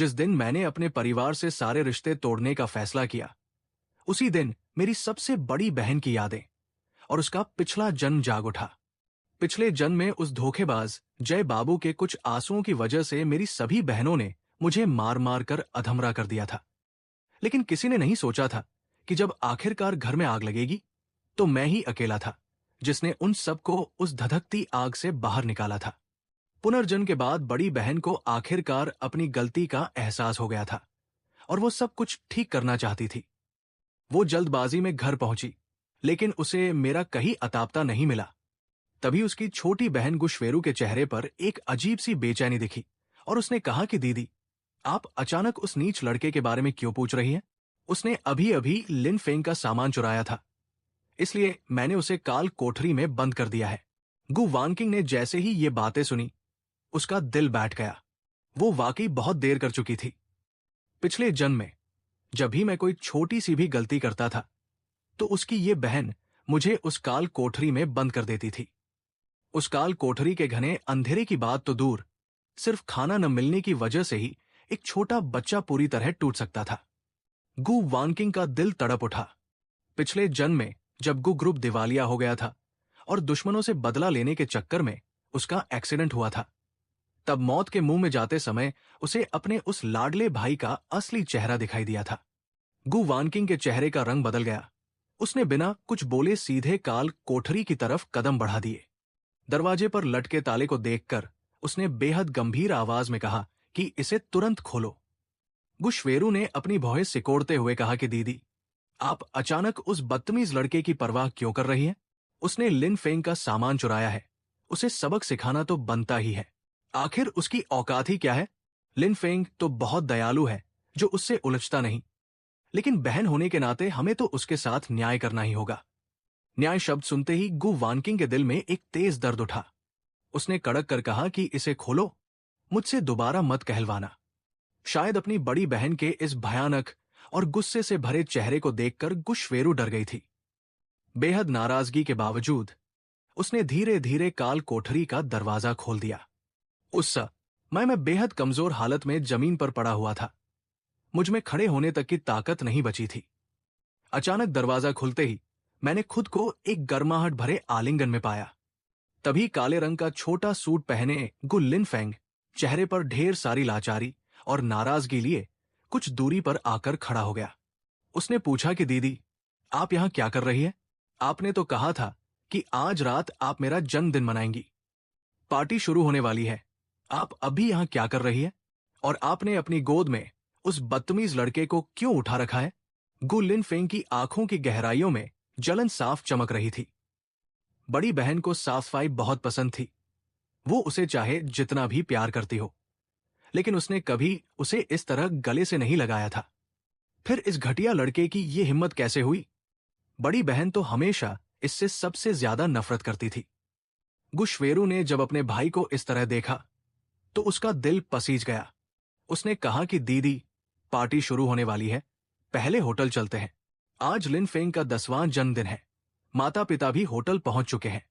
जिस दिन मैंने अपने परिवार से सारे रिश्ते तोड़ने का फैसला किया, उसी दिन मेरी सबसे बड़ी बहन की यादें और उसका पिछला जन्म जाग उठा। पिछले जन्म में उस धोखेबाज जय बाबू के कुछ आंसुओं की वजह से मेरी सभी बहनों ने मुझे मार मार कर अधमरा कर दिया था। लेकिन किसी ने नहीं सोचा था कि जब आखिरकार घर में आग लगेगी तो मैं ही अकेला था जिसने उन सबको उस धधकती आग से बाहर निकाला था। पुनर्जन्म के बाद बड़ी बहन को आखिरकार अपनी गलती का एहसास हो गया था और वो सब कुछ ठीक करना चाहती थी। वो जल्दबाजी में घर पहुंची, लेकिन उसे मेरा कहीं अतापता नहीं मिला। तभी उसकी छोटी बहन गुशवेरू के चेहरे पर एक अजीब सी बेचैनी दिखी और उसने कहा कि दीदी, आप अचानक उस नीच लड़के के बारे में क्यों पूछ रही हैं? उसने अभी अभी लिन फेंग का सामान चुराया था, इसलिए मैंने उसे काल कोठरी में बंद कर दिया है। गु वानकिंग ने जैसे ही ये बातें सुनी, उसका दिल बैठ गया। वो वाकई बहुत देर कर चुकी थी। पिछले जन्म में जब भी मैं कोई छोटी सी भी गलती करता था तो उसकी ये बहन मुझे उस काल कोठरी में बंद कर देती थी। उस काल कोठरी के घने अंधेरे की बात तो दूर, सिर्फ खाना न मिलने की वजह से ही एक छोटा बच्चा पूरी तरह टूट सकता था। गु वानकिंग का दिल तड़प उठा। पिछले जन्म में जब गु ग्रुप दिवालिया हो गया था और दुश्मनों से बदला लेने के चक्कर में उसका एक्सीडेंट हुआ था, तब मौत के मुंह में जाते समय उसे अपने उस लाडले भाई का असली चेहरा दिखाई दिया था। गु वानकिंग के चेहरे का रंग बदल गया। उसने बिना कुछ बोले सीधे काल कोठरी की तरफ कदम बढ़ा दिए। दरवाजे पर लटके ताले को देखकर उसने बेहद गंभीर आवाज में कहा कि इसे तुरंत खोलो। गुशवेरू ने अपनी भौहें सिकोड़ते हुए कहा कि दीदी, आप अचानक उस बदतमीज लड़के की परवाह क्यों कर रही हैं? उसने लिन फेंग का सामान चुराया है, उसे सबक सिखाना तो बनता ही है। आखिर उसकी औकात ही क्या है? लिन फेंग तो बहुत दयालु है जो उससे उलझता नहीं, लेकिन बहन होने के नाते हमें तो उसके साथ न्याय करना ही होगा। न्याय शब्द सुनते ही गु वानकिंग के दिल में एक तेज दर्द उठा। उसने कड़क कर कहा कि इसे खोलो, मुझसे दोबारा मत कहलवाना। शायद अपनी बड़ी बहन के इस भयानक और गुस्से से भरे चेहरे को देखकर गुशवेरू डर गई थी। बेहद नाराजगी के बावजूद उसने धीरे धीरे काल कोठरी का दरवाजा खोल दिया। उस समय मैं बेहद कमजोर हालत में जमीन पर पड़ा हुआ था। मुझ में खड़े होने तक की ताकत नहीं बची थी। अचानक दरवाजा खुलते ही मैंने खुद को एक गर्माहट भरे आलिंगन में पाया। तभी काले रंग का छोटा सूट पहने गु लिन फेंग चेहरे पर ढेर सारी लाचारी और नाराजगी लिए कुछ दूरी पर आकर खड़ा हो गया। उसने पूछा कि दीदी, आप यहां क्या कर रही है? आपने तो कहा था कि आज रात आप मेरा जन्मदिन मनाएंगी। पार्टी शुरू होने वाली है, आप अभी यहां क्या कर रही है? और आपने अपनी गोद में उस बदतमीज लड़के को क्यों उठा रखा है? गु लिन फेंग की आंखों की गहराइयों में जलन साफ चमक रही थी। बड़ी बहन को साफ सफाई बहुत पसंद थी। वो उसे चाहे जितना भी प्यार करती हो, लेकिन उसने कभी उसे इस तरह गले से नहीं लगाया था। फिर इस घटिया लड़के की ये हिम्मत कैसे हुई? बड़ी बहन तो हमेशा इससे सबसे ज्यादा नफरत करती थी। गुशवेरू ने जब अपने भाई को इस तरह देखा तो उसका दिल पसीज गया। उसने कहा कि दीदी, पार्टी शुरू होने वाली है, पहले होटल चलते हैं। आज लिन फेंग का 10वां जन्मदिन है। माता पिता भी होटल पहुंच चुके हैं।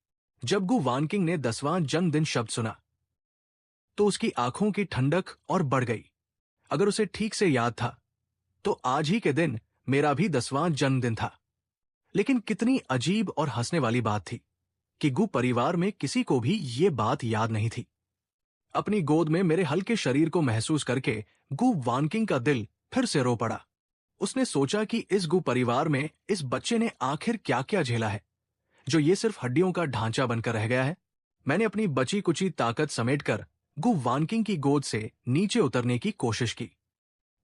जब गु वानकिंग ने 10वां जन्मदिन शब्द सुना तो उसकी आंखों की ठंडक और बढ़ गई। अगर उसे ठीक से याद था तो आज ही के दिन मेरा भी 10वां जन्मदिन था। लेकिन कितनी अजीब और हंसने वाली बात थी कि गु परिवार में किसी को भी ये बात याद नहीं थी। अपनी गोद में मेरे हल्के शरीर को महसूस करके गु वानकिंग का दिल फिर से रो पड़ा। उसने सोचा कि इस गु परिवार में इस बच्चे ने आखिर क्या क्या झेला है जो ये सिर्फ हड्डियों का ढांचा बनकर रह गया है। मैंने अपनी बची कुची ताकत समेटकर गु वानकिंग की गोद से नीचे उतरने की कोशिश की।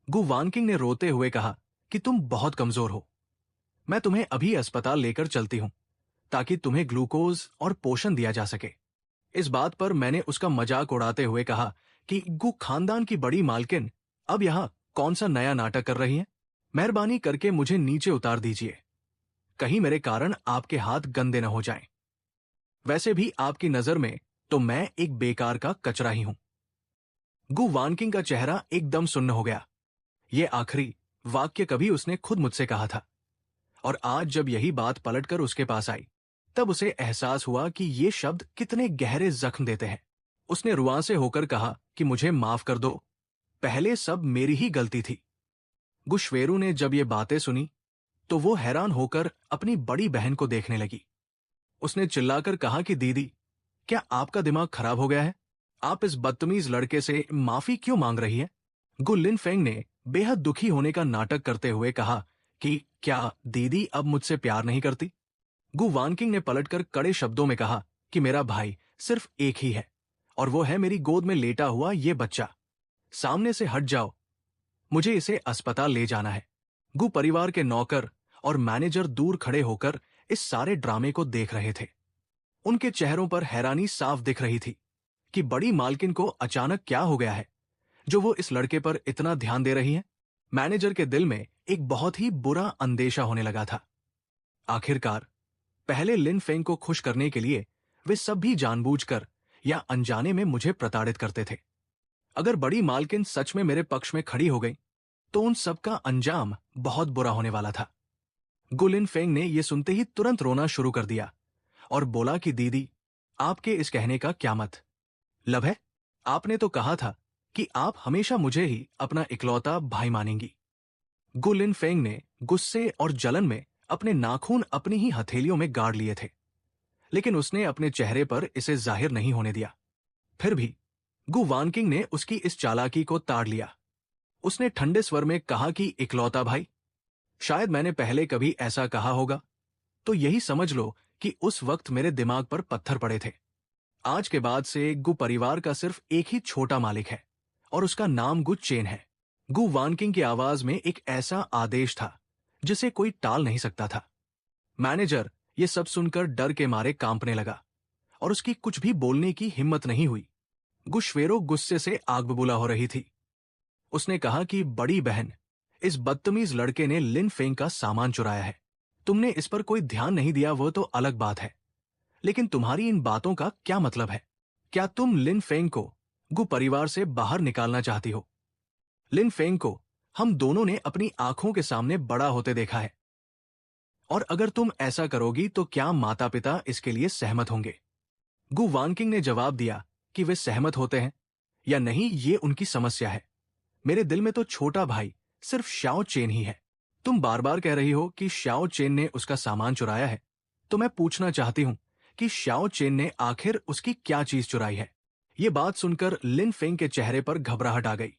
गु वानकिंग ने रोते हुए कहा कि तुम बहुत कमजोर हो, मैं तुम्हें अभी अस्पताल लेकर चलती हूं ताकि तुम्हें ग्लूकोज और पोषण दिया जा सके। इस बात पर मैंने उसका मजाक उड़ाते हुए कहा कि गु खानदान की बड़ी मालकिन अब यहां कौन सा नया नाटक कर रही है? मेहरबानी करके मुझे नीचे उतार दीजिए, कहीं मेरे कारण आपके हाथ गंदे न हो जाएं। वैसे भी आपकी नजर में तो मैं एक बेकार का कचरा ही हूं। गु वानकिंग का चेहरा एकदम सुन्न हो गया। यह आखिरी वाक्य कभी उसने खुद मुझसे कहा था, और आज जब यही बात पलटकर उसके पास आई तब उसे एहसास हुआ कि ये शब्द कितने गहरे जख्म देते हैं। उसने रुआं से होकर कहा कि मुझे माफ कर दो, पहले सब मेरी ही गलती थी। गुशवेरू ने जब ये बातें सुनी तो वो हैरान होकर अपनी बड़ी बहन को देखने लगी। उसने चिल्लाकर कहा कि दीदी, क्या आपका दिमाग खराब हो गया है? आप इस बदतमीज लड़के से माफी क्यों मांग रही हैं? गु लिनफेंग ने बेहद दुखी होने का नाटक करते हुए कहा कि क्या दीदी अब मुझसे प्यार नहीं करती? गु वानकिंग ने पलटकर कड़े शब्दों में कहा कि मेरा भाई सिर्फ एक ही है, और वो है मेरी गोद में लेटा हुआ ये बच्चा। सामने से हट जाओ, मुझे इसे अस्पताल ले जाना है। गु परिवार के नौकर और मैनेजर दूर खड़े होकर इस सारे ड्रामे को देख रहे थे। उनके चेहरों पर हैरानी साफ दिख रही थी कि बड़ी मालकिन को अचानक क्या हो गया है जो वो इस लड़के पर इतना ध्यान दे रही है। मैनेजर के दिल में एक बहुत ही बुरा अंदेशा होने लगा था। आखिरकार पहले लिन फेंग को खुश करने के लिए वे सब भी जानबूझकर या अनजाने में मुझे प्रताड़ित करते थे। अगर बड़ी मालकिन सच में मेरे पक्ष में खड़ी हो गई तो उन सबका अंजाम बहुत बुरा होने वाला था। गु लिन फेंग ने यह सुनते ही तुरंत रोना शुरू कर दिया और बोला कि दीदी, आपके इस कहने का क्या मतलब है? आपने तो कहा था कि आप हमेशा मुझे ही अपना इकलौता भाई मानेंगी। गु लिन फेंग ने गुस्से और जलन में अपने नाखून अपनी ही हथेलियों में गाड़ लिए थे, लेकिन उसने अपने चेहरे पर इसे जाहिर नहीं होने दिया। फिर भी गु वानकिंग ने उसकी इस चालाकी को ताड़ लिया। उसने ठंडे स्वर में कहा कि इकलौता भाई, शायद मैंने पहले कभी ऐसा कहा होगा, तो यही समझ लो कि उस वक्त मेरे दिमाग पर पत्थर पड़े थे। आज के बाद से गु परिवार का सिर्फ एक ही छोटा मालिक है और उसका नाम गु चेन है। गु वानकिंग की आवाज में एक ऐसा आदेश था जिसे कोई टाल नहीं सकता था। मैनेजर ये सब सुनकर डर के मारे कांपने लगा और उसकी कुछ भी बोलने की हिम्मत नहीं हुई। गुशवेरो गुस्से से आग बबूला हो रही थी। उसने कहा कि बड़ी बहन, इस बदतमीज लड़के ने लिन फेंग का सामान चुराया है। तुमने इस पर कोई ध्यान नहीं दिया वो तो अलग बात है, लेकिन तुम्हारी इन बातों का क्या मतलब है? क्या तुम लिन फेंग को गु परिवार से बाहर निकालना चाहती हो? लिन फेंग को हम दोनों ने अपनी आंखों के सामने बड़ा होते देखा है, और अगर तुम ऐसा करोगी तो क्या माता पिता इसके लिए सहमत होंगे? गु वानकिंग ने जवाब दिया कि वे सहमत होते हैं या नहीं ये उनकी समस्या है। मेरे दिल में तो छोटा भाई सिर्फ शाओ चेन ही है। तुम बार बार कह रही हो कि शाओ चेन ने उसका सामान चुराया है, तो मैं पूछना चाहती हूं कि शाओ चेन ने आखिर उसकी क्या चीज चुराई है? ये बात सुनकर लिन फेंग के चेहरे पर घबराहट आ गई।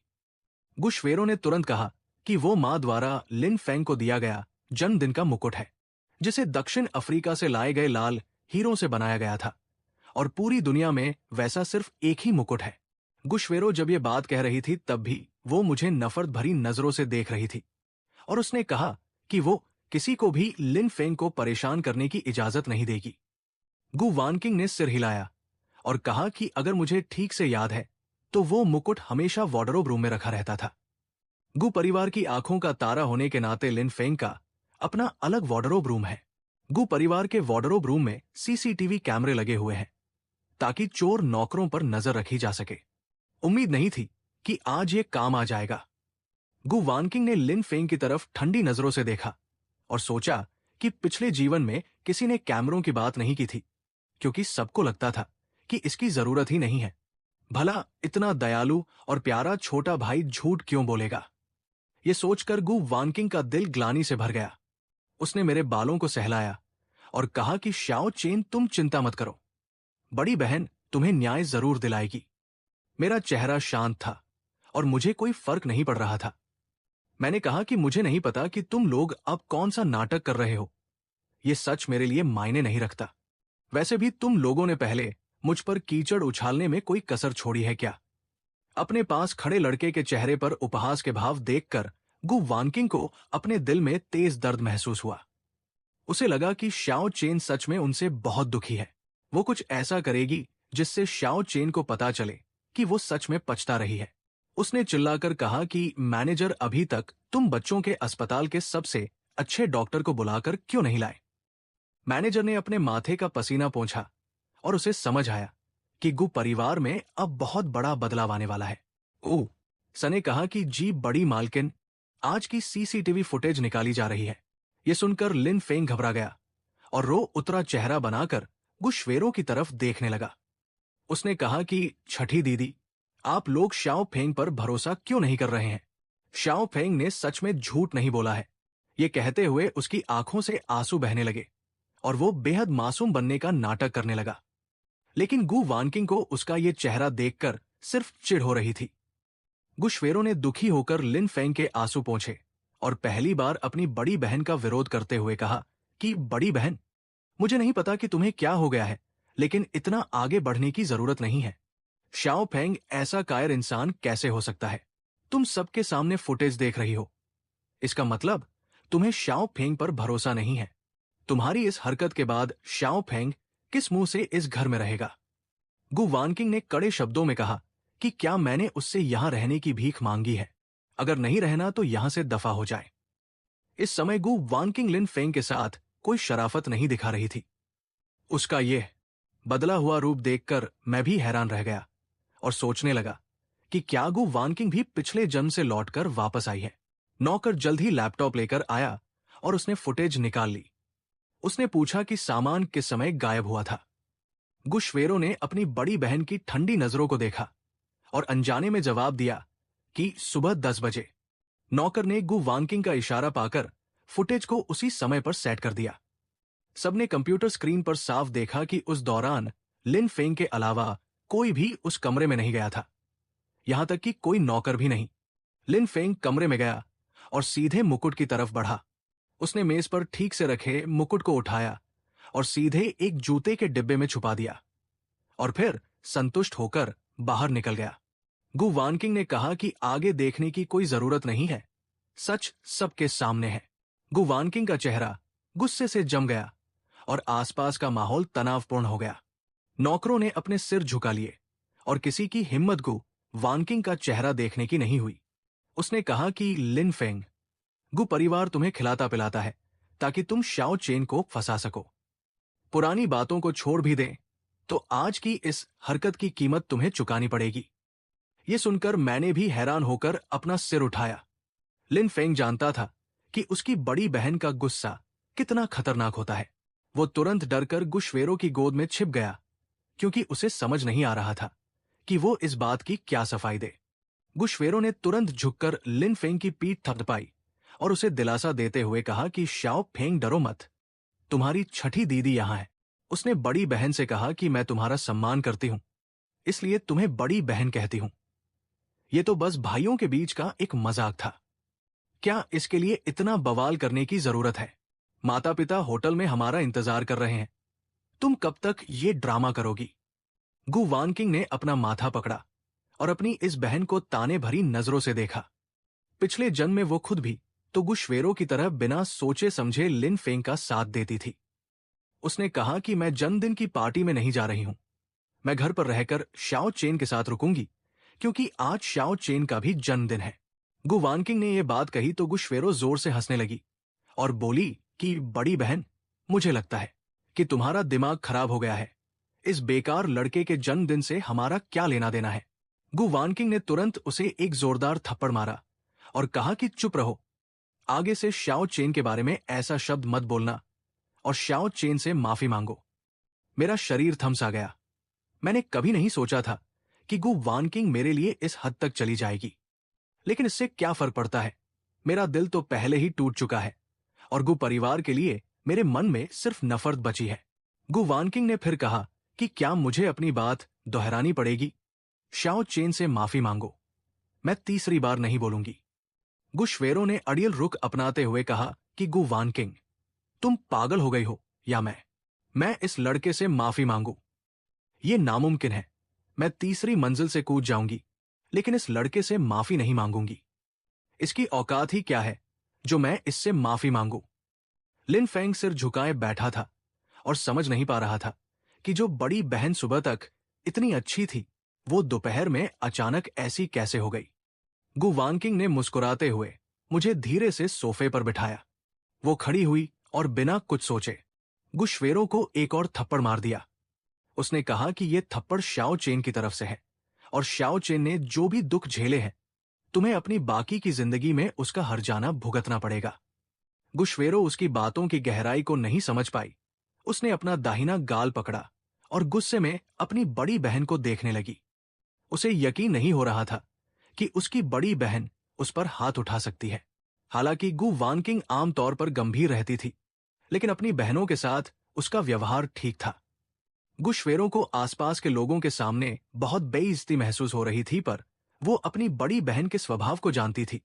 गुशवेरो ने तुरंत कहा कि वो मां द्वारा लिन फेंग को दिया गया जन्मदिन का मुकुट है, जिसे दक्षिण अफ्रीका से लाए गए लाल हीरों से बनाया गया था, और पूरी दुनिया में वैसा सिर्फ एक ही मुकुट है। गुशवेरो जब ये बात कह रही थी तब भी वो मुझे नफरत भरी नजरों से देख रही थी, और उसने कहा कि वो किसी को भी लिन फेंग को परेशान करने की इजाजत नहीं देगी। गु वानकिंग ने सिर हिलाया और कहा कि अगर मुझे ठीक से याद है तो वो मुकुट हमेशा वार्डरोब रूम में रखा रहता था। गु परिवार की आंखों का तारा होने के नाते लिन फेंग का अपना अलग वार्डरोब रूम है। गु परिवार के वार्डरोब रूम में सीसीटीवी कैमरे लगे हुए हैं ताकि चोर नौकरों पर नजर रखी जा सके। उम्मीद नहीं थी कि आज ये काम आ जाएगा। गु वानकिंग ने लिन फेंग की तरफ ठंडी नजरों से देखा और सोचा कि पिछले जीवन में किसी ने कैमरों की बात नहीं की थी, क्योंकि सबको लगता था कि इसकी जरूरत ही नहीं है। भला इतना दयालु और प्यारा छोटा भाई झूठ क्यों बोलेगा? ये सोचकर गु वानकिंग का दिल ग्लानि से भर गया। उसने मेरे बालों को सहलाया और कहा कि शाओ चेन, तुम चिंता मत करो, बड़ी बहन तुम्हें न्याय जरूर दिलाएगी। मेरा चेहरा शांत था और मुझे कोई फर्क नहीं पड़ रहा था। मैंने कहा कि मुझे नहीं पता कि तुम लोग अब कौन सा नाटक कर रहे हो। ये सच मेरे लिए मायने नहीं रखता। वैसे भी तुम लोगों ने पहले मुझ पर कीचड़ उछालने में कोई कसर छोड़ी है क्या? अपने पास खड़े लड़के के चेहरे पर उपहास के भाव देखकर गु वानकिंग को अपने दिल में तेज दर्द महसूस हुआ। उसे लगा कि शाओ चेन सच में उनसे बहुत दुखी है। वो कुछ ऐसा करेगी जिससे शाओ चेन को पता चले कि वो सच में पछता रही है। उसने चिल्लाकर कहा कि मैनेजर, अभी तक तुम बच्चों के अस्पताल के सबसे अच्छे डॉक्टर को बुलाकर क्यों नहीं लाए? मैनेजर ने अपने माथे का पसीना पोंछा और उसे समझ आया कि गु परिवार में अब बहुत बड़ा बदलाव आने वाला है। ओह, सने कहा कि जी बड़ी मालकिन, आज की सीसीटीवी फुटेज निकाली जा रही है। यह सुनकर लिन फेंग घबरा गया और रो उतरा चेहरा बनाकर गुशवेरो की तरफ देखने लगा। उसने कहा कि छठी दीदी, आप लोग शाओ फेंग पर भरोसा क्यों नहीं कर रहे हैं? शाओ फेंग ने सच में झूठ नहीं बोला है। ये कहते हुए उसकी आंखों से आंसू बहने लगे और वो बेहद मासूम बनने का नाटक करने लगा। लेकिन गु वानकिंग को उसका ये चेहरा देखकर सिर्फ चिढ़ हो रही थी। गुशवेरो ने दुखी होकर लिन फेंग के आंसू पोंछे और पहली बार अपनी बड़ी बहन का विरोध करते हुए कहा कि बड़ी बहन, मुझे नहीं पता कि तुम्हें क्या हो गया है, लेकिन इतना आगे बढ़ने की जरूरत नहीं है। शाओ फेंग ऐसा कायर इंसान कैसे हो सकता है? तुम सबके सामने फुटेज देख रही हो। इसका मतलब तुम्हें शाओ फेंग पर भरोसा नहीं है। तुम्हारी इस हरकत के बाद शाओ फेंग किस मुंह से इस घर में रहेगा? गु वानकिंग ने कड़े शब्दों में कहा कि क्या मैंने उससे यहां रहने की भीख मांगी है? अगर नहीं रहना तो यहां से दफा हो जाए। इस समय गु वानकिंग लिन फेंग के साथ कोई शराफत नहीं दिखा रही थी। उसका यह बदला हुआ रूप देखकर मैं भी हैरान रह गया और सोचने लगा कि क्या गु वानकिंग भी पिछले जन्म से लौटकर वापस आई है। नौकर जल्द ही लैपटॉप लेकर आया और उसने फुटेज निकाल ली। उसने पूछा कि सामान किस समय गायब हुआ था। गुशवेरो ने अपनी बड़ी बहन की ठंडी नजरों को देखा और अनजाने में जवाब दिया कि सुबह 10 बजे। नौकर ने गु वानकिंग का इशारा पाकर फुटेज को उसी समय पर सेट कर दिया। सबने कंप्यूटर स्क्रीन पर साफ देखा कि उस दौरान लिन फेंग के अलावा कोई भी उस कमरे में नहीं गया था, यहां तक कि कोई नौकर भी नहीं। लिन फेंग कमरे में गया और सीधे मुकुट की तरफ बढ़ा। उसने मेज पर ठीक से रखे मुकुट को उठाया और सीधे एक जूते के डिब्बे में छुपा दिया और फिर संतुष्ट होकर बाहर निकल गया। गु वानकिंग ने कहा कि आगे देखने की कोई जरूरत नहीं है, सच सबके सामने है। गु वानकिंग का चेहरा गुस्से से जम गया और आसपास का माहौल तनावपूर्ण हो गया। नौकरों ने अपने सिर झुका लिए और किसी की हिम्मत गु वानकिंग का चेहरा देखने की नहीं हुई। उसने कहा कि लिन फेंग, गु परिवार तुम्हें खिलाता पिलाता है ताकि तुम शाओ चेन को फंसा सको। पुरानी बातों को छोड़ भी दें तो आज की इस हरकत की कीमत तुम्हें चुकानी पड़ेगी। यह सुनकर मैंने भी हैरान होकर अपना सिर उठाया। लिन फेंग जानता था कि उसकी बड़ी बहन का गुस्सा कितना खतरनाक होता है। वो तुरंत डरकर गुशवेरो की गोद में छिप गया क्योंकि उसे समझ नहीं आ रहा था कि वो इस बात की क्या सफाई दे। गुशवेरो ने तुरंत झुककर लिन फेंग की पीठ थपथपाई और उसे दिलासा देते हुए कहा कि शाओ फेंग, डरो मत, तुम्हारी छठी दीदी यहां है। उसने बड़ी बहन से कहा कि मैं तुम्हारा सम्मान करती हूं, इसलिए तुम्हें बड़ी बहन कहती हूं। यह तो बस भाइयों के बीच का एक मजाक था। क्या इसके लिए इतना बवाल करने की जरूरत है? माता पिता होटल में हमारा इंतजार कर रहे हैं, तुम कब तक ये ड्रामा करोगी? गु वानकिंग ने अपना माथा पकड़ा और अपनी इस बहन को ताने भरी नजरों से देखा। पिछले जन्म में वो खुद भी तो गुशवेरो की तरह बिना सोचे समझे लिन फेंग का साथ देती थी। उसने कहा कि मैं जन्मदिन की पार्टी में नहीं जा रही हूं, मैं घर पर रहकर शाओ चेन के साथ रुकूंगी क्योंकि आज शाओ चेन का भी जन्मदिन है। गु वानकिंग ने यह बात कही तो गुशवेरो जोर से हंसने लगी और बोली कि बड़ी बहन, मुझे लगता है कि तुम्हारा दिमाग खराब हो गया है। इस बेकार लड़के के जन्मदिन से हमारा क्या लेना देना है? गु वानकिंग ने तुरंत उसे एक जोरदार थप्पड़ मारा और कहा कि चुप रहो, आगे से शाओ चेन के बारे में ऐसा शब्द मत बोलना और शाओ चेन से माफी मांगो। मेरा शरीर थमसा गया। मैंने कभी नहीं सोचा था कि गु वानकिंग मेरे लिए इस हद तक चली जाएगी, लेकिन इससे क्या फर्क पड़ता है? मेरा दिल तो पहले ही टूट चुका है और गु परिवार के लिए मेरे मन में सिर्फ नफरत बची है। गु वानकिंग ने फिर कहा कि क्या मुझे अपनी बात दोहरानी पड़ेगी? शाओ चेन से माफी मांगो, मैं तीसरी बार नहीं बोलूंगी। गुशवेरो ने अड़ियल रुख अपनाते हुए कहा कि गु वानकिंग, तुम पागल हो गई हो या मैं इस लड़के से माफी मांगू? ये नामुमकिन है। मैं तीसरी मंजिल से कूद जाऊंगी, लेकिन इस लड़के से माफी नहीं मांगूंगी। इसकी औकात ही क्या है जो मैं इससे माफी मांगू? लिन फेंग सिर झुकाए बैठा था और समझ नहीं पा रहा था कि जो बड़ी बहन सुबह तक इतनी अच्छी थी, वो दोपहर में अचानक ऐसी कैसे हो गई। गु वानकिंग ने मुस्कुराते हुए मुझे धीरे से सोफे पर बिठाया। वो खड़ी हुई और बिना कुछ सोचे गुशवेरो को एक और थप्पड़ मार दिया। उसने कहा कि यह थप्पड़ शाओ चेन की तरफ से है और शाओ चेन ने जो भी दुख झेले हैं, तुम्हें अपनी बाकी की जिंदगी में उसका हर्जाना भुगतना पड़ेगा। गुशवेरो उसकी बातों की गहराई को नहीं समझ पाई। उसने अपना दाहिना गाल पकड़ा और गुस्से में अपनी बड़ी बहन को देखने लगी। उसे यकीन नहीं हो रहा था कि उसकी बड़ी बहन उस पर हाथ उठा सकती है। हालांकि गु वानकिंग आमतौर पर गंभीर रहती थी, लेकिन अपनी बहनों के साथ उसका व्यवहार ठीक था। गुशवेरों को आसपास के लोगों के सामने बहुत बेइज्जती महसूस हो रही थी, पर वो अपनी बड़ी बहन के स्वभाव को जानती थी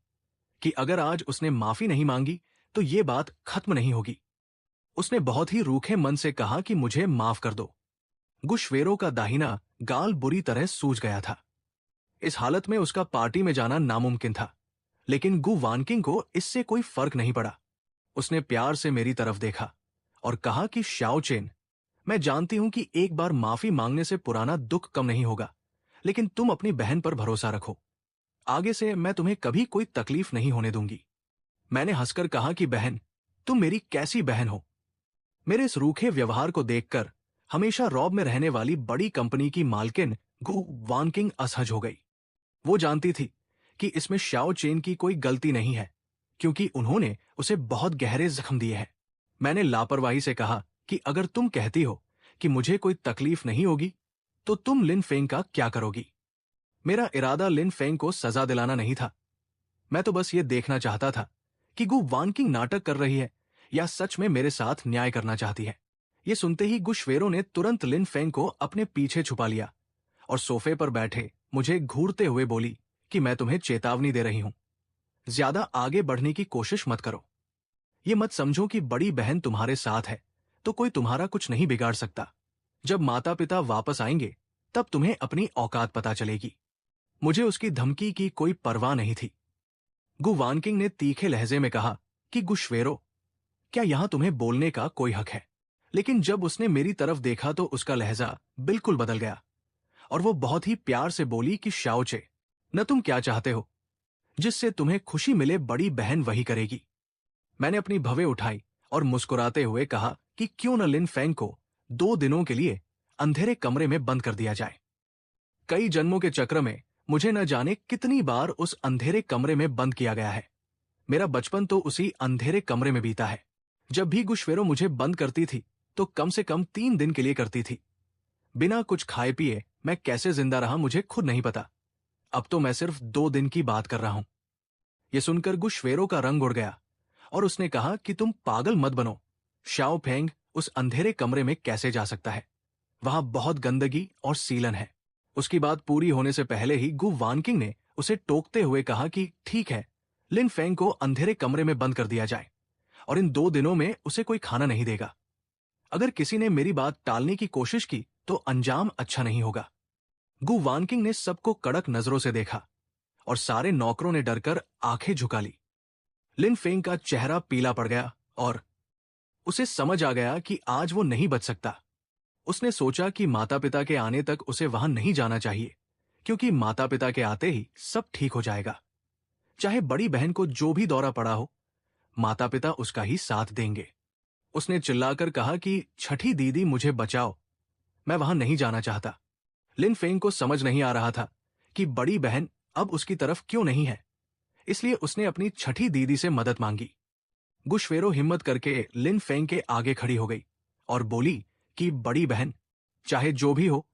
कि अगर आज उसने माफी नहीं मांगी तो ये बात खत्म नहीं होगी। उसने बहुत ही रूखे मन से कहा कि मुझे माफ कर दो। गुशवेरो का दाहिना गाल बुरी तरह सूज गया था। इस हालत में उसका पार्टी में जाना नामुमकिन था, लेकिन गु वानकिंग को इससे कोई फर्क नहीं पड़ा। उसने प्यार से मेरी तरफ देखा और कहा कि शाओ चेन, मैं जानती हूं कि एक बार माफी मांगने से पुराना दुख कम नहीं होगा, लेकिन तुम अपनी बहन पर भरोसा रखो। आगे से मैं तुम्हें कभी कोई तकलीफ नहीं होने दूंगी। मैंने हंसकर कहा कि बहन, तुम मेरी कैसी बहन हो। मेरे इस रूखे व्यवहार को देखकर हमेशा रॉब में रहने वाली बड़ी कंपनी की मालकिन गु वानकिंग असहज हो गई। वो जानती थी कि इसमें शाओ चेन की कोई गलती नहीं है, क्योंकि उन्होंने उसे बहुत गहरे जख्म दिए हैं। मैंने लापरवाही से कहा कि अगर तुम कहती हो कि मुझे कोई तकलीफ नहीं होगी, तो तुम लिन फेंग का क्या करोगी? मेरा इरादा लिन फेंग को सजा दिलाना नहीं था। मैं तो बस ये देखना चाहता था कि गु वानकिंग नाटक कर रही है या सच में मेरे साथ न्याय करना चाहती है। ये सुनते ही गुशवेरो ने तुरंत लिन फेंग को अपने पीछे छुपा लिया और सोफे पर बैठे मुझे घूरते हुए बोली कि मैं तुम्हें चेतावनी दे रही हूं, ज्यादा आगे बढ़ने की कोशिश मत करो। ये मत समझो कि बड़ी बहन तुम्हारे साथ है तो कोई तुम्हारा कुछ नहीं बिगाड़ सकता। जब माता पिता वापस आएंगे तब तुम्हें अपनी औकात पता चलेगी। मुझे उसकी धमकी की कोई परवाह नहीं थी। गु वानकिंग ने तीखे लहजे में कहा कि गुशवेरो, क्या यहां तुम्हें बोलने का कोई हक है? लेकिन जब उसने मेरी तरफ देखा तो उसका लहजा बिल्कुल बदल गया और वो बहुत ही प्यार से बोली कि शाओचे, न तुम क्या चाहते हो? जिससे तुम्हें खुशी मिले बड़ी बहन वही करेगी। मैंने अपनी भवें उठाई और मुस्कुराते हुए कहा कि क्यों न लिन फेंग को 2 दिनों के लिए अंधेरे कमरे में बंद कर दिया जाए। कई जन्मों के चक्र में मुझे न जाने कितनी बार उस अंधेरे कमरे में बंद किया गया है। मेरा बचपन तो उसी अंधेरे कमरे में बीता है। जब भी गुशवेरो मुझे बंद करती थी तो कम से कम 3 दिन के लिए करती थी। बिना कुछ खाए पिए मैं कैसे जिंदा रहा मुझे खुद नहीं पता। अब तो मैं सिर्फ 2 दिन की बात कर रहा हूं। यह सुनकर गुशवेरो का रंग उड़ गया और उसने कहा कि तुम पागल मत बनो। शाओ फेंग उस अंधेरे कमरे में कैसे जा सकता है? वहां बहुत गंदगी और सीलन है। उसकी बात पूरी होने से पहले ही गु वानकिंग ने उसे टोकते हुए कहा कि ठीक है, लिन फेंग को अंधेरे कमरे में बंद कर दिया जाए और इन 2 दिनों में उसे कोई खाना नहीं देगा। अगर किसी ने मेरी बात टालने की कोशिश की तो अंजाम अच्छा नहीं होगा। गु वानकिंग ने सबको कड़क नजरों से देखा और सारे नौकरों ने डरकर आंखें झुका ली। लिन फेंग का चेहरा पीला पड़ गया और उसे समझ आ गया कि आज वो नहीं बच सकता। उसने सोचा कि माता पिता के आने तक उसे वहां नहीं जाना चाहिए, क्योंकि माता पिता के आते ही सब ठीक हो जाएगा। चाहे बड़ी बहन को जो भी दौरा पड़ा हो, माता पिता उसका ही साथ देंगे। उसने चिल्लाकर कहा कि छठी दीदी मुझे बचाओ, मैं वहां नहीं जाना चाहता। लिन फेंग को समझ नहीं आ रहा था कि बड़ी बहन अब उसकी तरफ क्यों नहीं है, इसलिए उसने अपनी छठी दीदी से मदद मांगी। गुशवेरो हिम्मत करके लिन फेंग के आगे खड़ी हो गई और बोली कि बड़ी बहन, चाहे जो भी हो,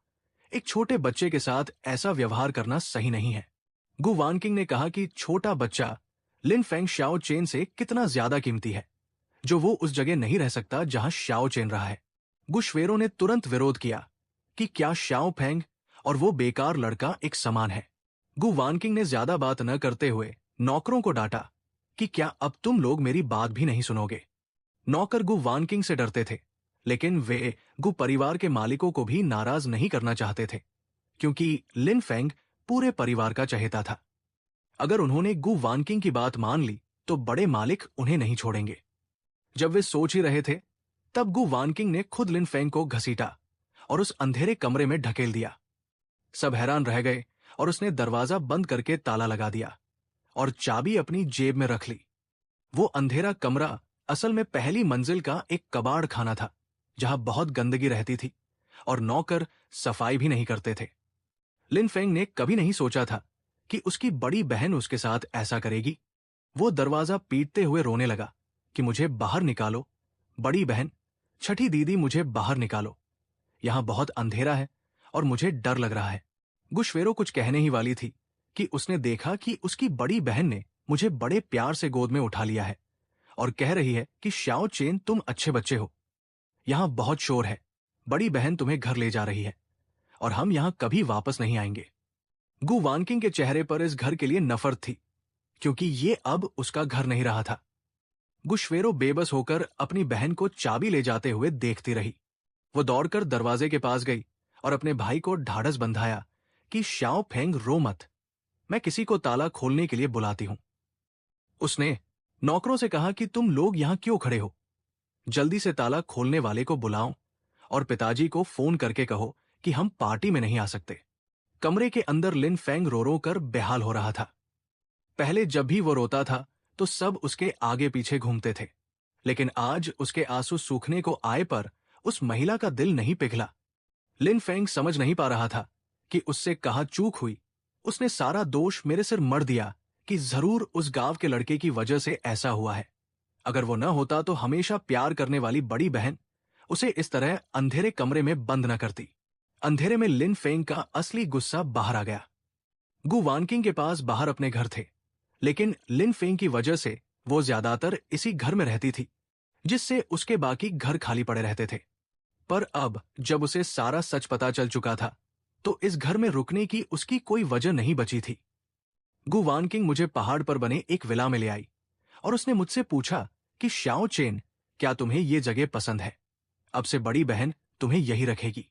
एक छोटे बच्चे के साथ ऐसा व्यवहार करना सही नहीं है। गु वानकिंग ने कहा कि छोटा बच्चा लिन फेंग शाओ चेन से कितना ज्यादा कीमती है, जो वो उस जगह नहीं रह सकता जहां शाओ चेन रहा है। गुशवेरो ने तुरंत विरोध किया कि क्या शाओ फेंग और वो बेकार लड़का एक समान है। गु वानकिंग ने ज्यादा बात न करते हुए नौकरों को डांटा कि क्या अब तुम लोग मेरी बात भी नहीं सुनोगे। नौकर गु वानकिंग से डरते थे, लेकिन वे गु परिवार के मालिकों को भी नाराज नहीं करना चाहते थे, क्योंकि लिन फेंग पूरे परिवार का चहेता था। अगर उन्होंने गु वानकिंग की बात मान ली तो बड़े मालिक उन्हें नहीं छोड़ेंगे। जब वे सोच ही रहे थे, तब गु वानकिंग ने खुद लिन फेंग को घसीटा और उस अंधेरे कमरे में ढकेल दिया। सब हैरान रह गए और उसने दरवाजा बंद करके ताला लगा दिया और चाबी अपनी जेब में रख ली। वो अंधेरा कमरा असल में पहली मंजिल का एक कबाड़ खाना था, जहां बहुत गंदगी रहती थी और नौकर सफाई भी नहीं करते थे। लिन फेंग ने कभी नहीं सोचा था कि उसकी बड़ी बहन उसके साथ ऐसा करेगी। वो दरवाजा पीटते हुए रोने लगा कि मुझे बाहर निकालो, बड़ी बहन, छठी दीदी मुझे बाहर निकालो। यहां बहुत अंधेरा है और मुझे डर लग रहा है। गुशवेरो कुछ कहने ही वाली थी कि उसने देखा कि उसकी बड़ी बहन ने मुझे बड़े प्यार से गोद में उठा लिया है और कह रही है कि शाओ चेन, तुम अच्छे बच्चे हो। यहां बहुत शोर है, बड़ी बहन तुम्हें घर ले जा रही है और हम यहां कभी वापस नहीं आएंगे। गु वानकिंग के चेहरे पर इस घर के लिए नफरत थी, क्योंकि ये अब उसका घर नहीं रहा था। गुशवेरो बेबस होकर अपनी बहन को चाबी ले जाते हुए देखती रही। वो दौड़कर दरवाजे के पास गई और अपने भाई को ढाढ़स बंधाया कि शाओ फेंग, रो मत, मैं किसी को ताला खोलने के लिए बुलाती हूं। उसने नौकरों से कहा कि तुम लोग यहां क्यों खड़े हो, जल्दी से ताला खोलने वाले को बुलाओ और पिताजी को फोन करके कहो कि हम पार्टी में नहीं आ सकते। कमरे के अंदर लिन फेंग रो रो कर बेहाल हो रहा था। पहले जब भी वो रोता था तो सब उसके आगे पीछे घूमते थे, लेकिन आज उसके आंसू सूखने को आए पर उस महिला का दिल नहीं पिघला। लिन फेंग समझ नहीं पा रहा था कि उससे कहाँ चूक हुई। उसने सारा दोष मेरे सिर मढ़ दिया कि जरूर उस गांव के लड़के की वजह से ऐसा हुआ है। अगर वो न होता तो हमेशा प्यार करने वाली बड़ी बहन उसे इस तरह अंधेरे कमरे में बंद न करती। अंधेरे में लिन फेंग का असली गुस्सा बाहर आ गया। गु वानकिंग के पास बाहर अपने घर थे, लेकिन लिन फेंग की वजह से वो ज्यादातर इसी घर में रहती थी, जिससे उसके बाकी घर खाली पड़े रहते थे। पर अब जब उसे सारा सच पता चल चुका था तो इस घर में रुकने की उसकी कोई वजह नहीं बची थी। गु वानकिंग मुझे पहाड़ पर बने एक विला में ले आई और उसने मुझसे पूछा कि शाओ चेन, क्या तुम्हें ये जगह पसंद है? अब से बड़ी बहन तुम्हें यही रखेगी।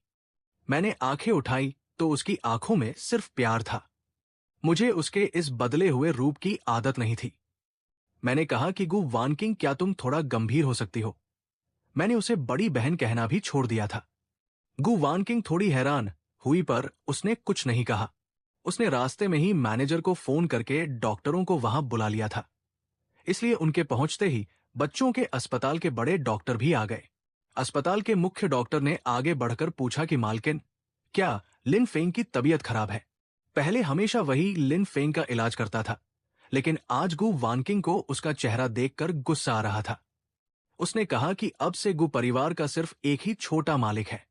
मैंने आंखें उठाई तो उसकी आंखों में सिर्फ प्यार था। मुझे उसके इस बदले हुए रूप की आदत नहीं थी। मैंने कहा कि गु वानकिंग, क्या तुम थोड़ा गंभीर हो सकती हो? मैंने उसे बड़ी बहन कहना भी छोड़ दिया था। गु वानकिंग थोड़ी हैरान हुई पर उसने कुछ नहीं कहा। उसने रास्ते में ही मैनेजर को फोन करके डॉक्टरों को वहां बुला लिया था, इसलिए उनके पहुंचते ही बच्चों के अस्पताल के बड़े डॉक्टर भी आ गए। अस्पताल के मुख्य डॉक्टर ने आगे बढ़कर पूछा कि मालकिन, क्या लिन फेंग की तबीयत खराब है? पहले हमेशा वही लिन फेंग का इलाज करता था, लेकिन आज गु वानकिंग को उसका चेहरा देखकर गुस्सा आ रहा था। उसने कहा कि अब से गु परिवार का सिर्फ एक ही छोटा मालिक है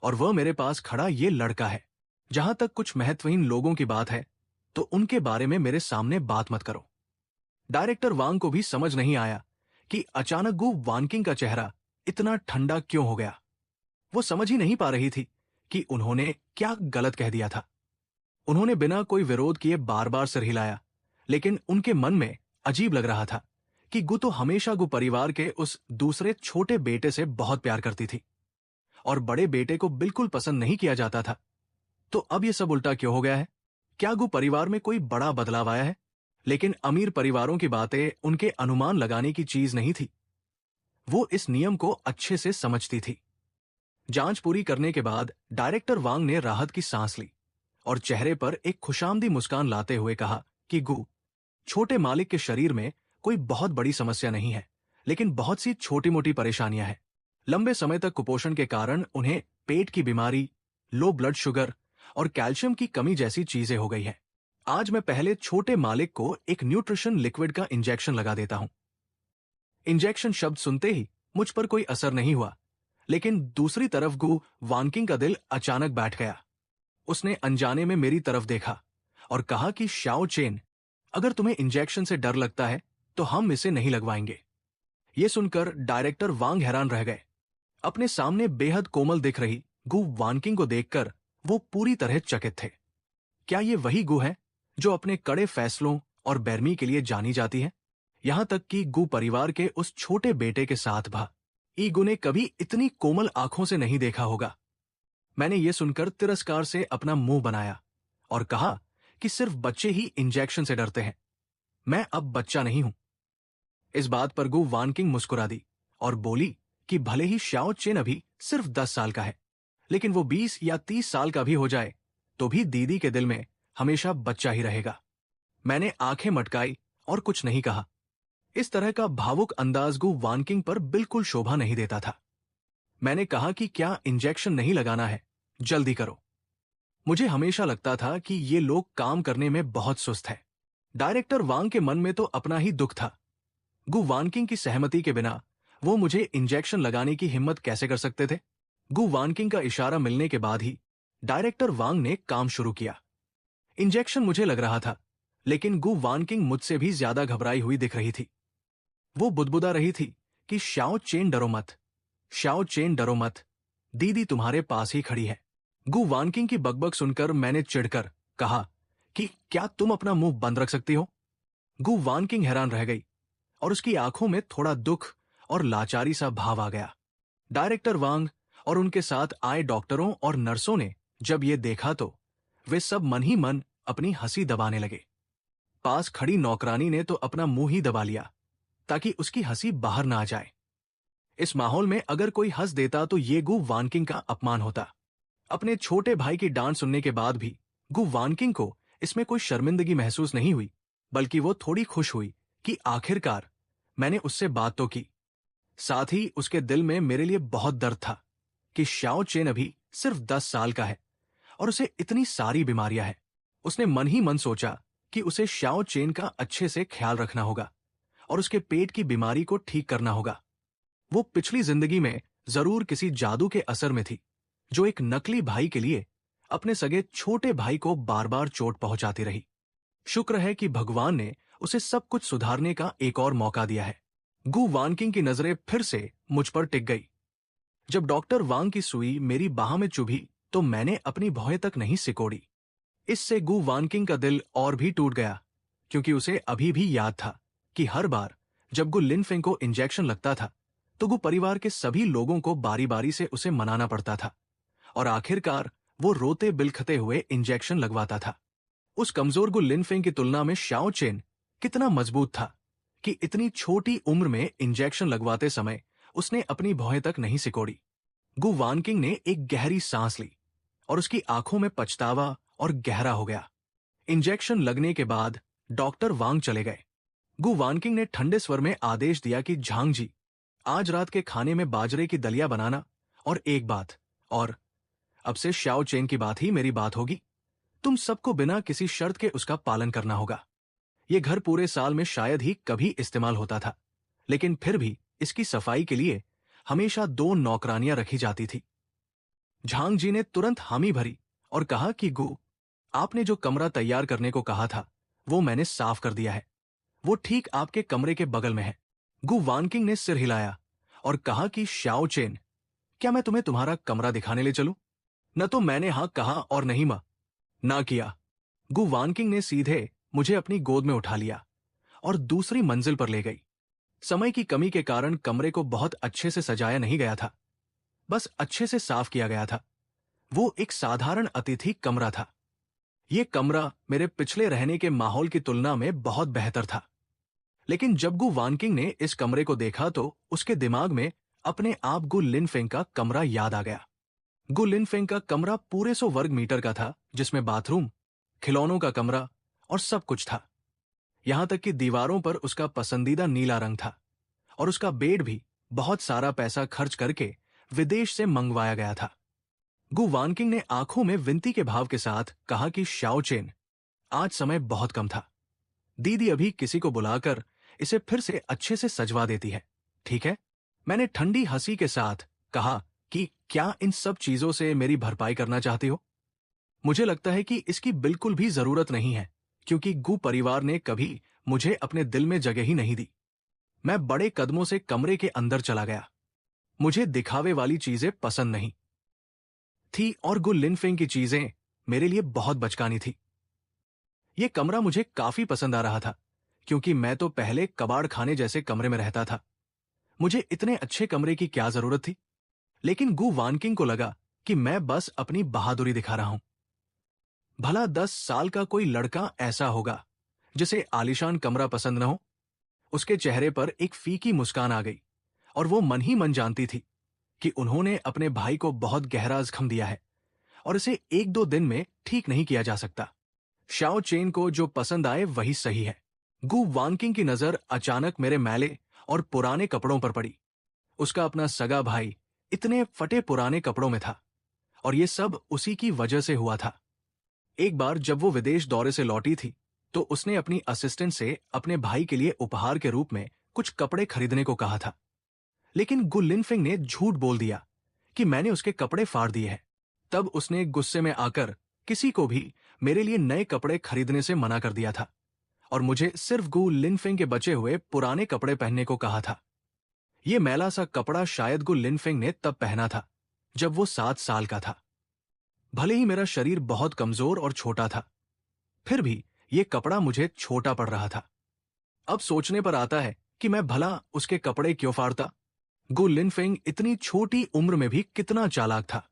और वह मेरे पास खड़ा ये लड़का है। जहां तक कुछ महत्वहीन लोगों की बात है तो उनके बारे में मेरे सामने बात मत करो। डायरेक्टर वांग को भी समझ नहीं आया कि अचानक गु वानकिंग का चेहरा इतना ठंडा क्यों हो गया। वो समझ ही नहीं पा रही थी कि उन्होंने क्या गलत कह दिया था। उन्होंने बिना कोई विरोध किए बार बार सिर हिलाया, लेकिन उनके मन में अजीब लग रहा था कि गु तो हमेशा गु परिवार के उस दूसरे छोटे बेटे से बहुत प्यार करती थी और बड़े बेटे को बिल्कुल पसंद नहीं किया जाता था। तो अब ये सब उल्टा क्यों हो गया है? क्या गु परिवार में कोई बड़ा बदलाव आया है? लेकिन अमीर परिवारों की बातें उनके अनुमान लगाने की चीज नहीं थी। वो इस नियम को अच्छे से समझती थी। जांच पूरी करने के बाद डायरेक्टर वांग ने राहत की सांस ली और चेहरे पर एक खुशामदी मुस्कान लाते हुए कहा कि गु, छोटे मालिक के शरीर में कोई बहुत बड़ी समस्या नहीं है, लेकिन बहुत सी छोटी मोटी परेशानियां हैं। लंबे समय तक कुपोषण के कारण उन्हें पेट की बीमारी, लो ब्लड शुगर और कैल्शियम की कमी जैसी चीजें हो गई है। आज मैं पहले छोटे मालिक को एक न्यूट्रिशन लिक्विड का इंजेक्शन लगा देता हूं। इंजेक्शन शब्द सुनते ही मुझ पर कोई असर नहीं हुआ, लेकिन दूसरी तरफ गु वानकिंग का दिल अचानक बैठ गया। उसने अनजाने में मेरी तरफ देखा और कहा कि शाओ चेन, अगर तुम्हें इंजेक्शन से डर लगता है तो हम इसे नहीं लगवाएंगे। यह सुनकर डायरेक्टर वांग हैरान रह गए। अपने सामने बेहद कोमल दिख रही गु वानकिंग को देखकर वो पूरी तरह चकित थे। क्या ये वही गु है जो अपने कड़े फैसलों और बेरमी के लिए जानी जाती है? यहां तक कि गु परिवार के उस छोटे बेटे के साथ ई गु ने कभी इतनी कोमल आंखों से नहीं देखा होगा। मैंने ये सुनकर तिरस्कार से अपना मुंह बनाया और कहा कि सिर्फ बच्चे ही इंजेक्शन से डरते हैं। मैं अब बच्चा नहीं हूं। इस बात पर गु वानकिंग मुस्कुरा दी और बोली कि भले ही शाओ चेन अभी सिर्फ 10 साल का है, लेकिन वो 20 या 30 साल का भी हो जाए तो भी दीदी के दिल में हमेशा बच्चा ही रहेगा। मैंने आंखें मटकाई और कुछ नहीं कहा। इस तरह का भावुक अंदाज गु वानकिंग पर बिल्कुल शोभा नहीं देता था। मैंने कहा कि क्या इंजेक्शन नहीं लगाना है? जल्दी करो। मुझे हमेशा लगता था कि ये लोग काम करने में बहुत सुस्त है। डायरेक्टर वांग के मन में तो अपना ही दुख था। गु वानकिंग की सहमति के बिना वो मुझे इंजेक्शन लगाने की हिम्मत कैसे कर सकते थे? गु वानकिंग का इशारा मिलने के बाद ही डायरेक्टर वांग ने काम शुरू किया। इंजेक्शन मुझे लग रहा था, लेकिन गु वानकिंग मुझसे भी ज्यादा घबराई हुई दिख रही थी। वो बुदबुदा रही थी कि शाओ चेन डरो मत, शाओ चेन डरो मत, दीदी तुम्हारे पास ही खड़ी है। गु वानकिंग की बकबक सुनकर मैंने चिढ़कर कहा कि क्या तुम अपना मुंह बंद रख सकती हो? गु वानकिंग हैरान रह गई और उसकी आंखों में थोड़ा दुख और लाचारी सा भाव आ गया। डायरेक्टर वांग और उनके साथ आए डॉक्टरों और नर्सों ने जब ये देखा तो वे सब मन ही मन अपनी हंसी दबाने लगे। पास खड़ी नौकरानी ने तो अपना मुंह ही दबा लिया ताकि उसकी हंसी बाहर ना आ जाए। इस माहौल में अगर कोई हंस देता तो ये गु वानकिंग का अपमान होता। अपने छोटे भाई की डांट सुनने के बाद भी गु वानकिंग को इसमें कोई शर्मिंदगी महसूस नहीं हुई, बल्कि वो थोड़ी खुश हुई कि आखिरकार मैंने उससे बात तो की। साथ ही उसके दिल में मेरे लिए बहुत दर्द था कि शाओ चेन अभी सिर्फ 10 साल का है और उसे इतनी सारी बीमारियां हैं। उसने मन ही मन सोचा कि उसे शाओ चेन का अच्छे से ख्याल रखना होगा और उसके पेट की बीमारी को ठीक करना होगा। वो पिछली जिंदगी में जरूर किसी जादू के असर में थी, जो एक नकली भाई के लिए अपने सगे छोटे भाई को बार बार चोट पहुंचाती रही। शुक्र है कि भगवान ने उसे सब कुछ सुधारने का एक और मौका दिया है। गु वानकिंग की नजरें फिर से मुझ पर टिक गई। जब डॉक्टर वांग की सुई मेरी बाह में चुभी तो मैंने अपनी भौहें तक नहीं सिकोड़ी। इससे गु वानकिंग का दिल और भी टूट गया, क्योंकि उसे अभी भी याद था कि हर बार जब गु लिनफेंग को इंजेक्शन लगता था तो गु परिवार के सभी लोगों को बारी बारी से उसे मनाना पड़ता था और आखिरकार वो रोते बिलखते हुए इंजेक्शन लगवाता था। उस कमजोर गु लिनफेंग की तुलना में शाओ चेन कितना मजबूत था कि इतनी छोटी उम्र में इंजेक्शन लगवाते समय उसने अपनी भौहें तक नहीं सिकोड़ी। गु वानकिंग ने एक गहरी सांस ली और उसकी आंखों में पछतावा और गहरा हो गया। इंजेक्शन लगने के बाद डॉक्टर वांग चले गए। गु वानकिंग ने ठंडे स्वर में आदेश दिया कि झांग जी, आज रात के खाने में बाजरे की दलिया बनाना, और एक बात और, अब से शाओ चेन की बात ही मेरी बात होगी। तुम सबको बिना किसी शर्त के उसका पालन करना होगा। यह घर पूरे साल में शायद ही कभी इस्तेमाल होता था, लेकिन फिर भी इसकी सफाई के लिए हमेशा 2 नौकरानियां रखी जाती थी। झांग जी ने तुरंत हामी भरी और कहा कि गु, आपने जो कमरा तैयार करने को कहा था वो मैंने साफ कर दिया है। वो ठीक आपके कमरे के बगल में है। गु वानकिंग ने सिर हिलाया और कहा कि शाओ चेन, क्या मैं तुम्हें तुम्हारा कमरा दिखाने ले चलूं? न तो मैंने हाँ कहा और नहीं मां ना किया। गु वानकिंग ने सीधे मुझे अपनी गोद में उठा लिया और दूसरी मंजिल पर ले गई। समय की कमी के कारण कमरे को बहुत अच्छे से सजाया नहीं गया था, बस अच्छे से साफ किया गया था। वो एक साधारण अतिथि कमरा था। ये कमरा मेरे पिछले रहने के माहौल की तुलना में बहुत बेहतर था। लेकिन जब गु वानकिंग ने इस कमरे को देखा तो उसके दिमाग में अपने आप गु लिनफेंग का कमरा याद आ गया। गु लिनफेंग का कमरा पूरे 100 वर्ग मीटर का था, जिसमें बाथरूम, खिलौनों का कमरा और सब कुछ था। यहां तक कि दीवारों पर उसका पसंदीदा नीला रंग था और उसका बेड भी बहुत सारा पैसा खर्च करके विदेश से मंगवाया गया था। गु वानकिंग ने आंखों में विनती के भाव के साथ कहा कि शाओ चेन, आज समय बहुत कम था। दीदी अभी किसी को बुलाकर इसे फिर से अच्छे से सजवा देती है, ठीक है? मैंने ठंडी हंसी के साथ कहा कि क्या इन सब चीजों से मेरी भरपाई करना चाहती हो? मुझे लगता है कि इसकी बिल्कुल भी जरूरत नहीं है, क्योंकि गु परिवार ने कभी मुझे अपने दिल में जगह ही नहीं दी। मैं बड़े कदमों से कमरे के अंदर चला गया। मुझे दिखावे वाली चीजें पसंद नहीं थी और गु लिनफेंग की चीजें मेरे लिए बहुत बचकानी थी। यह कमरा मुझे काफी पसंद आ रहा था, क्योंकि मैं तो पहले कबाड़ खाने जैसे कमरे में रहता था। मुझे इतने अच्छे कमरे की क्या जरूरत थी? लेकिन गु वानकिंग को लगा कि मैं बस अपनी बहादुरी दिखा रहा हूं। भला 10 साल का कोई लड़का ऐसा होगा जिसे आलीशान कमरा पसंद न हो? उसके चेहरे पर एक फीकी मुस्कान आ गई और वो मन ही मन जानती थी कि उन्होंने अपने भाई को बहुत गहरा जख्म दिया है और इसे 1-2 दिन में ठीक नहीं किया जा सकता। शाओ चेन को जो पसंद आए वही सही है। गु वानकिंग की नजर अचानक मेरे मैले और पुराने कपड़ों पर पड़ी। उसका अपना सगा भाई इतने फटे पुराने कपड़ों में था और ये सब उसी की वजह से हुआ था। एक बार जब वो विदेश दौरे से लौटी थी तो उसने अपनी असिस्टेंट से अपने भाई के लिए उपहार के रूप में कुछ कपड़े खरीदने को कहा था, लेकिन गु लिनफेंग ने झूठ बोल दिया कि मैंने उसके कपड़े फाड़ दिए हैं। तब उसने गुस्से में आकर किसी को भी मेरे लिए नए कपड़े खरीदने से मना कर दिया था और मुझे सिर्फ गु लिनफेंग के बचे हुए पुराने कपड़े पहनने को कहा था। ये मैला सा कपड़ा शायद गु लिनफेंग ने तब पहना था जब वो 7 साल का था। भले ही मेरा शरीर बहुत कमजोर और छोटा था, फिर भी ये कपड़ा मुझे छोटा पड़ रहा था। अब सोचने पर आता है कि मैं भला उसके कपड़े क्यों फाड़ता। गु लिनफेंग इतनी छोटी उम्र में भी कितना चालाक था।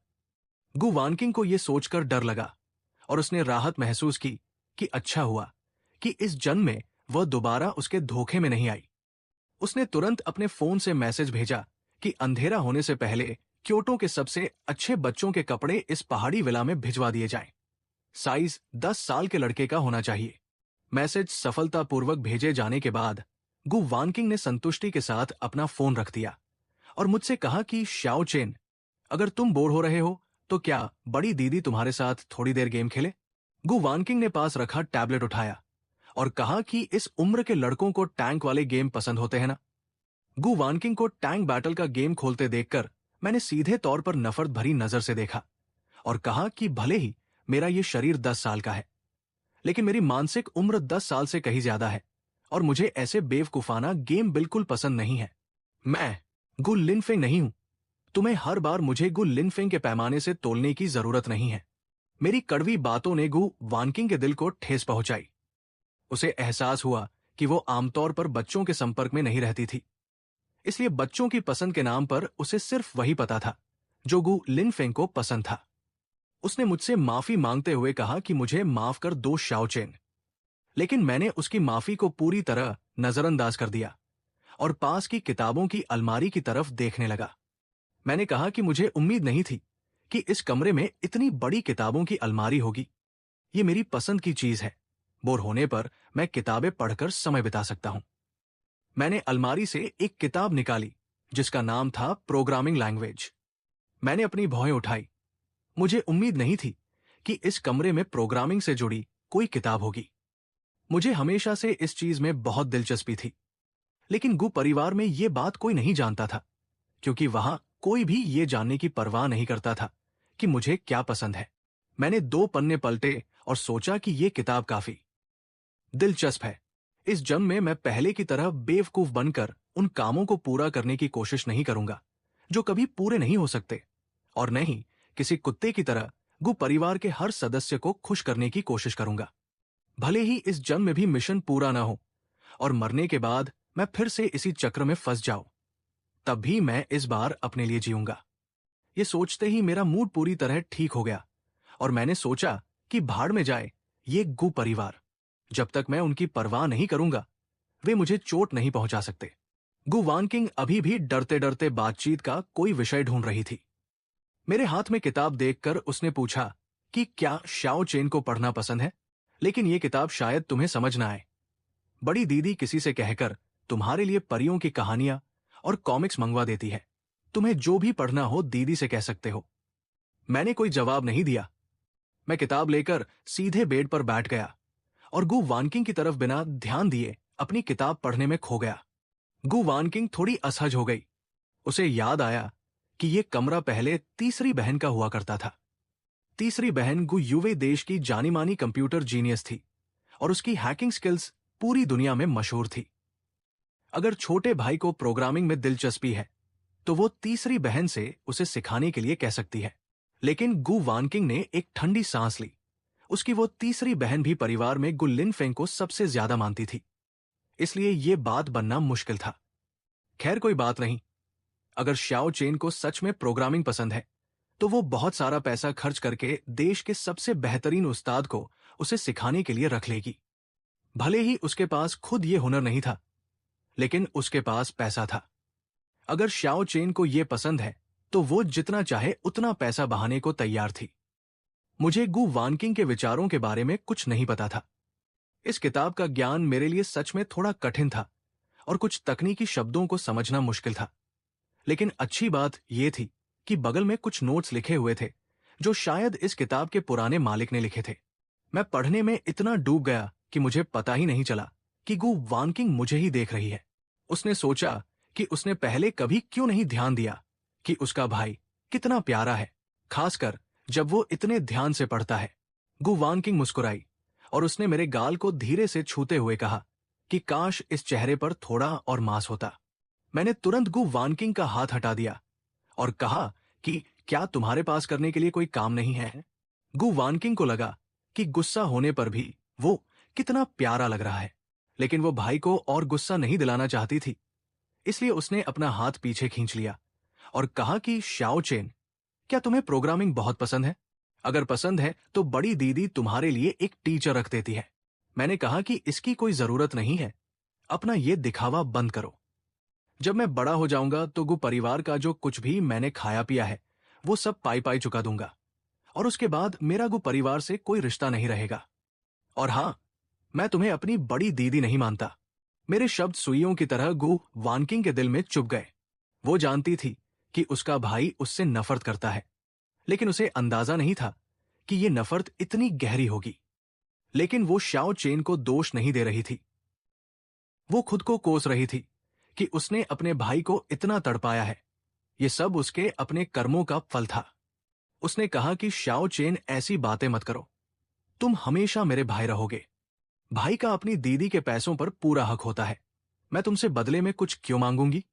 गु वानकिंग को यह सोचकर डर लगा और उसने राहत महसूस की कि अच्छा हुआ कि इस जन्म में वह दोबारा उसके धोखे में नहीं आई। उसने तुरंत अपने फोन से मैसेज भेजा कि अंधेरा होने से पहले क्योटो के सबसे अच्छे बच्चों के कपड़े इस पहाड़ी विला में भिजवा दिए जाएं। साइज 10 साल के लड़के का होना चाहिए। मैसेज सफलतापूर्वक भेजे जाने के बाद गु वानकिंग ने संतुष्टि के साथ अपना फोन रख दिया और मुझसे कहा कि श्याओ चेन, अगर तुम बोर हो रहे हो तो क्या बड़ी दीदी तुम्हारे साथ थोड़ी देर गेम खेले। गु वानकिंग ने पास रखा टैबलेट उठाया और कहा कि इस उम्र के लड़कों को टैंक वाले गेम पसंद होते हैं ना। गु वानकिंग को टैंक बैटल का गेम खोलते देखकर मैंने सीधे तौर पर नफरत भरी नजर से देखा और कहा कि भले ही मेरा ये शरीर 10 साल का है, लेकिन मेरी मानसिक उम्र 10 साल से कहीं ज्यादा है और मुझे ऐसे बेवकूफाना गेम बिल्कुल पसंद नहीं है। मैं गु लिनफेंग नहीं हूं। तुम्हें हर बार मुझे गु लिनफेंग के पैमाने से तोलने की जरूरत नहीं है। मेरी कड़वी बातों ने गु वानकिंग के दिल को ठेस पहुंचाई। उसे एहसास हुआ कि वो आमतौर पर बच्चों के संपर्क में नहीं रहती थी, इसलिए बच्चों की पसंद के नाम पर उसे सिर्फ वही पता था जो गु लिनफेंग को पसंद था। उसने मुझसे माफी मांगते हुए कहा कि मुझे माफ कर दो श्याओ चेन, लेकिन मैंने उसकी माफी को पूरी तरह नजरअंदाज कर दिया और पास की किताबों की अलमारी की तरफ देखने लगा। मैंने कहा कि मुझे उम्मीद नहीं थी कि इस कमरे में इतनी बड़ी किताबों की अलमारी होगी। ये मेरी पसंद की चीज है। बोर होने पर मैं किताबें पढ़कर समय बिता सकता हूं। मैंने अलमारी से एक किताब निकाली जिसका नाम था प्रोग्रामिंग लैंग्वेज। मैंने अपनी भौहें उठाई। मुझे उम्मीद नहीं थी कि इस कमरे में प्रोग्रामिंग से जुड़ी कोई किताब होगी। मुझे हमेशा से इस चीज में बहुत दिलचस्पी थी, लेकिन गु परिवार में ये बात कोई नहीं जानता था, क्योंकि वहां कोई भी ये जानने की परवाह नहीं करता था कि मुझे क्या पसंद है। मैंने 2 पन्ने पलटे और सोचा कि ये किताब काफी दिलचस्प है। इस जन्म में मैं पहले की तरह बेवकूफ बनकर उन कामों को पूरा करने की कोशिश नहीं करूंगा जो कभी पूरे नहीं हो सकते, और न ही किसी कुत्ते की तरह गु परिवार के हर सदस्य को खुश करने की कोशिश करूंगा। भले ही इस जन्म में भी मिशन पूरा ना हो और मरने के बाद मैं फिर से इसी चक्र में फंस जाऊं, तब भी मैं इस बार अपने लिए जीऊंगा। ये सोचते ही मेरा मूड पूरी तरह ठीक हो गया और मैंने सोचा कि भाड़ में जाए ये गु परिवार। जब तक मैं उनकी परवाह नहीं करूंगा, वे मुझे चोट नहीं पहुंचा सकते। गु वानकिंग अभी भी डरते डरते बातचीत का कोई विषय ढूंढ रही थी। मेरे हाथ में किताब देखकर उसने पूछा कि क्या श्याओ चेन को पढ़ना पसंद है, लेकिन ये किताब शायद तुम्हें समझ ना आए। बड़ी दीदी किसी से कहकर तुम्हारे लिए परियों की कहानियां और कॉमिक्स मंगवा देती है। तुम्हें जो भी पढ़ना हो दीदी से कह सकते हो। मैंने कोई जवाब नहीं दिया। मैं किताब लेकर सीधे बेड पर बैठ गया और गु वानकिंग की तरफ बिना ध्यान दिए अपनी किताब पढ़ने में खो गया। गु वानकिंग थोड़ी असहज हो गई। उसे याद आया कि यह कमरा पहले तीसरी बहन का हुआ करता था। तीसरी बहन गु युवे देश की जानी मानी कंप्यूटर जीनियस थी और उसकी हैकिंग स्किल्स पूरी दुनिया में मशहूर थी। अगर छोटे भाई को प्रोग्रामिंग में दिलचस्पी है तो वो तीसरी बहन से उसे सिखाने के लिए कह सकती है। लेकिन गु वानकिंग ने एक ठंडी सांस ली। उसकी वो तीसरी बहन भी परिवार में गु लिनफेंग को सबसे ज्यादा मानती थी, इसलिए ये बात बनना मुश्किल था। खैर कोई बात नहीं। अगर श्याओ चेन को सच में प्रोग्रामिंग पसंद है तो वो बहुत सारा पैसा खर्च करके देश के सबसे बेहतरीन उस्ताद को उसे सिखाने के लिए रख लेगी। भले ही उसके पास खुद ये हुनर नहीं था, लेकिन उसके पास पैसा था। अगर श्याओ चेन को ये पसंद है तो वो जितना चाहे उतना पैसा बहाने को तैयार थी। मुझे गु वानकिंग के विचारों के बारे में कुछ नहीं पता था। इस किताब का ज्ञान मेरे लिए सच में थोड़ा कठिन था और कुछ तकनीकी शब्दों को समझना मुश्किल था। लेकिन अच्छी बात यह थी कि बगल में कुछ नोट्स लिखे हुए थे जो शायद इस किताब के पुराने मालिक ने लिखे थे। मैं पढ़ने में इतना डूब गया कि मुझे पता ही नहीं चला कि गु वानकिंग मुझे ही देख रही है। उसने सोचा कि उसने पहले कभी क्यों नहीं ध्यान दिया कि उसका भाई कितना प्यारा है, खासकर जब वो इतने ध्यान से पढ़ता है। गु वानकिंग मुस्कुराई और उसने मेरे गाल को धीरे से छूते हुए कहा कि काश इस चेहरे पर थोड़ा और मांस होता। मैंने तुरंत गु वानकिंग का हाथ हटा दिया और कहा कि क्या तुम्हारे पास करने के लिए कोई काम नहीं है? गु वानकिंग को लगा कि गुस्सा होने पर भी वो कितना प्यारा लग रहा है, लेकिन वो भाई को और गुस्सा नहीं दिलाना चाहती थी। इसलिए उसने अपना हाथ पीछे खींच लिया और कहा कि शाओ चेन, क्या तुम्हें प्रोग्रामिंग बहुत पसंद है? अगर पसंद है तो बड़ी दीदी तुम्हारे लिए एक टीचर रख देती है। मैंने कहा कि इसकी कोई जरूरत नहीं है, अपना ये दिखावा बंद करो। जब मैं बड़ा हो जाऊंगा तो गु परिवार का जो कुछ भी मैंने खाया पिया है वो सब पाई पाई चुका दूंगा, और उसके बाद मेरा गु परिवार से कोई रिश्ता नहीं रहेगा। और हाँ, मैं तुम्हें अपनी बड़ी दीदी नहीं मानता। मेरे शब्द सुइयों की तरह गु वानकिंग के दिल में चुभ गए। वो जानती थी कि उसका भाई उससे नफरत करता है, लेकिन उसे अंदाजा नहीं था कि ये नफरत इतनी गहरी होगी। लेकिन वो शाओ चेन को दोष नहीं दे रही थी, वो खुद को कोस रही थी कि उसने अपने भाई को इतना तड़पाया है। ये सब उसके अपने कर्मों का फल था। उसने कहा कि शाओ चेन, ऐसी बातें मत करो, तुम हमेशा मेरे भाई रहोगे। भाई का अपनी दीदी के पैसों पर पूरा हक होता है, मैं तुमसे बदले में कुछ क्यों मांगूंगी?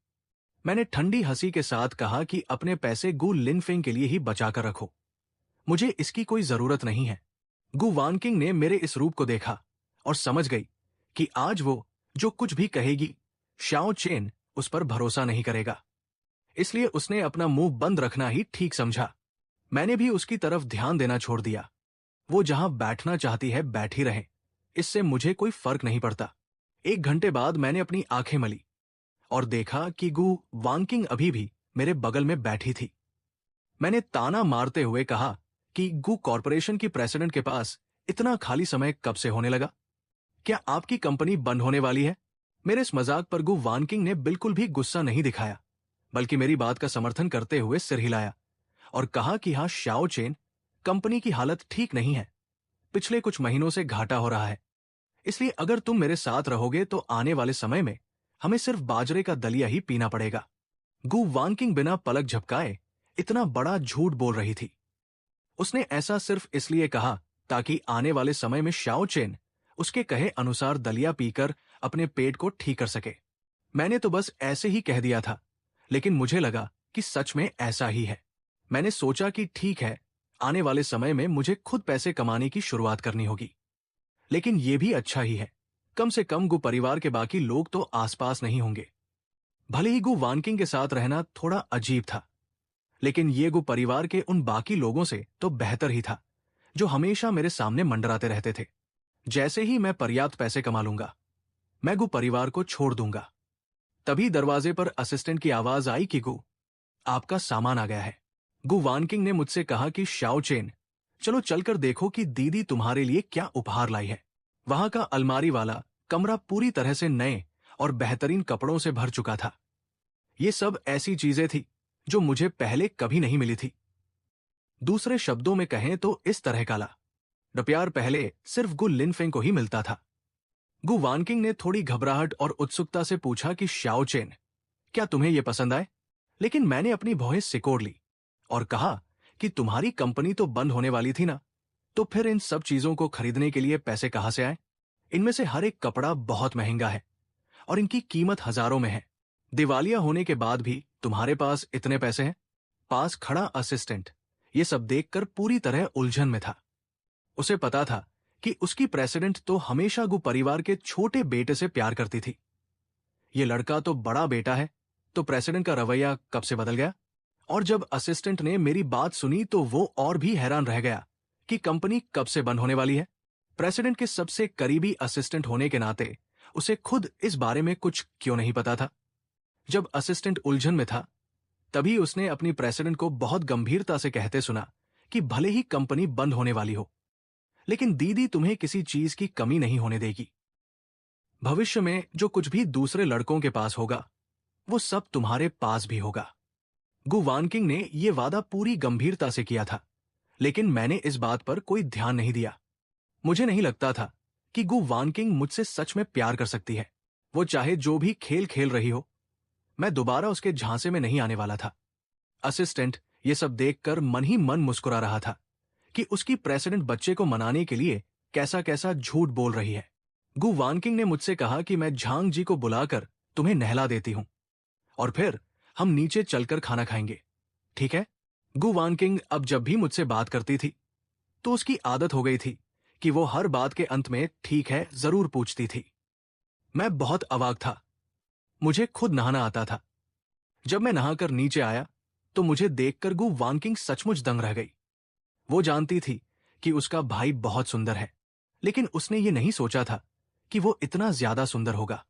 मैंने ठंडी हंसी के साथ कहा कि अपने पैसे गु लिनफेंग के लिए ही बचाकर रखो, मुझे इसकी कोई जरूरत नहीं है। गु वानकिंग ने मेरे इस रूप को देखा और समझ गई कि आज वो जो कुछ भी कहेगी शाओ चेन उस पर भरोसा नहीं करेगा। इसलिए उसने अपना मुंह बंद रखना ही ठीक समझा। मैंने भी उसकी तरफ ध्यान देना छोड़ दिया। वो जहां बैठना चाहती है बैठ ही रहे, इससे मुझे कोई फर्क नहीं पड़ता। 1 घंटे बाद मैंने अपनी आंखें मली और देखा कि गु वानकिंग अभी भी मेरे बगल में बैठी थी। मैंने ताना मारते हुए कहा कि गु कॉरपोरेशन की प्रेसिडेंट के पास इतना खाली समय कब से होने लगा? क्या आपकी कंपनी बंद होने वाली है? मेरे इस मजाक पर गु वानकिंग ने बिल्कुल भी गुस्सा नहीं दिखाया, बल्कि मेरी बात का समर्थन करते हुए सिर हिलाया और कहा कि हाँ शाओ चेन, कंपनी की हालत ठीक नहीं है, पिछले कुछ महीनों से घाटा हो रहा है। इसलिए अगर तुम मेरे साथ रहोगे तो आने वाले समय में हमें सिर्फ बाजरे का दलिया ही पीना पड़ेगा। गु वानकिंग बिना पलक झपकाए इतना बड़ा झूठ बोल रही थी। उसने ऐसा सिर्फ इसलिए कहा ताकि आने वाले समय में शाओ चेन उसके कहे अनुसार दलिया पीकर अपने पेट को ठीक कर सके। मैंने तो बस ऐसे ही कह दिया था, लेकिन मुझे लगा कि सच में ऐसा ही है। मैंने सोचा कि ठीक है, आने वाले समय में मुझे खुद पैसे कमाने की शुरुआत करनी होगी। लेकिन यह भी अच्छा ही है, कम से कम गु परिवार के बाकी लोग तो आसपास नहीं होंगे। भले ही गु वानकिंग के साथ रहना थोड़ा अजीब था, लेकिन ये गु परिवार के उन बाकी लोगों से तो बेहतर ही था जो हमेशा मेरे सामने मंडराते रहते थे। जैसे ही मैं पर्याप्त पैसे कमा लूंगा, मैं गु परिवार को छोड़ दूंगा। तभी दरवाजे पर असिस्टेंट की आवाज आई कि गु, आपका सामान आ गया है। गु वानकिंग ने मुझसे कहा कि शाओ चेन, चलो चलकर देखो कि दीदी तुम्हारे लिए क्या उपहार लाई है। वहां का अलमारी वाला कमरा पूरी तरह से नए और बेहतरीन कपड़ों से भर चुका था। ये सब ऐसी चीजें थी जो मुझे पहले कभी नहीं मिली थी। दूसरे शब्दों में कहें तो इस तरह का प्यार पहले सिर्फ गु लिनफेंग को ही मिलता था। गु वानकिंग ने थोड़ी घबराहट और उत्सुकता से पूछा कि शाओ चेन, क्या तुम्हें यह पसंद आए? लेकिन मैंने अपनी भौहें सिकोड़ ली और कहा कि तुम्हारी कंपनी तो बंद होने वाली थी ना, तो फिर इन सब चीजों को खरीदने के लिए पैसे कहां से आए? इनमें से हर एक कपड़ा बहुत महंगा है और इनकी कीमत हजारों में है। दिवालिया होने के बाद भी तुम्हारे पास इतने पैसे हैं? पास खड़ा असिस्टेंट ये सब देखकर पूरी तरह उलझन में था। उसे पता था कि उसकी प्रेसिडेंट तो हमेशा गु परिवार के छोटे बेटे से प्यार करती थी। ये लड़का तो बड़ा बेटा है, तो प्रेसिडेंट का रवैया कब से बदल गया? और जब असिस्टेंट ने मेरी बात सुनी तो वो और भी हैरान रह गया कि कंपनी कब से बंद होने वाली है। प्रेसिडेंट के सबसे करीबी असिस्टेंट होने के नाते उसे खुद इस बारे में कुछ क्यों नहीं पता था? जब असिस्टेंट उलझन में था, तभी उसने अपनी प्रेसिडेंट को बहुत गंभीरता से कहते सुना कि भले ही कंपनी बंद होने वाली हो, लेकिन दीदी तुम्हें किसी चीज की कमी नहीं होने देगी। भविष्य में जो कुछ भी दूसरे लड़कों के पास होगा, वो सब तुम्हारे पास भी होगा। गु वानकिंग ने यह वादा पूरी गंभीरता से किया था, लेकिन मैंने इस बात पर कोई ध्यान नहीं दिया। मुझे नहीं लगता था कि गु वानकिंग मुझसे सच में प्यार कर सकती है। वो चाहे जो भी खेल खेल रही हो, मैं दोबारा उसके झांसे में नहीं आने वाला था। असिस्टेंट ये सब देखकर मन ही मन मुस्कुरा रहा था। कि उसकी प्रेसिडेंट बच्चे को मनाने के लिए कैसा कैसा झूठ बोल रही है। गु वानकिंग ने मुझसे कहा कि मैं झांग जी को बुलाकर तुम्हें नहला देती हूं और फिर हम नीचे चलकर खाना खाएंगे, ठीक है? गु वानकिंग अब जब भी मुझसे बात करती थी तो उसकी आदत हो गई थी कि वो हर बात के अंत में ठीक है जरूर पूछती थी। मैं बहुत अवाक था। मुझे खुद नहाना आता था। जब मैं नहाकर नीचे आया तो मुझे देखकर गु वानकिंग सचमुच दंग रह गई। वो जानती थी कि उसका भाई बहुत सुंदर है, लेकिन उसने ये नहीं सोचा था कि वो इतना ज्यादा सुंदर होगा।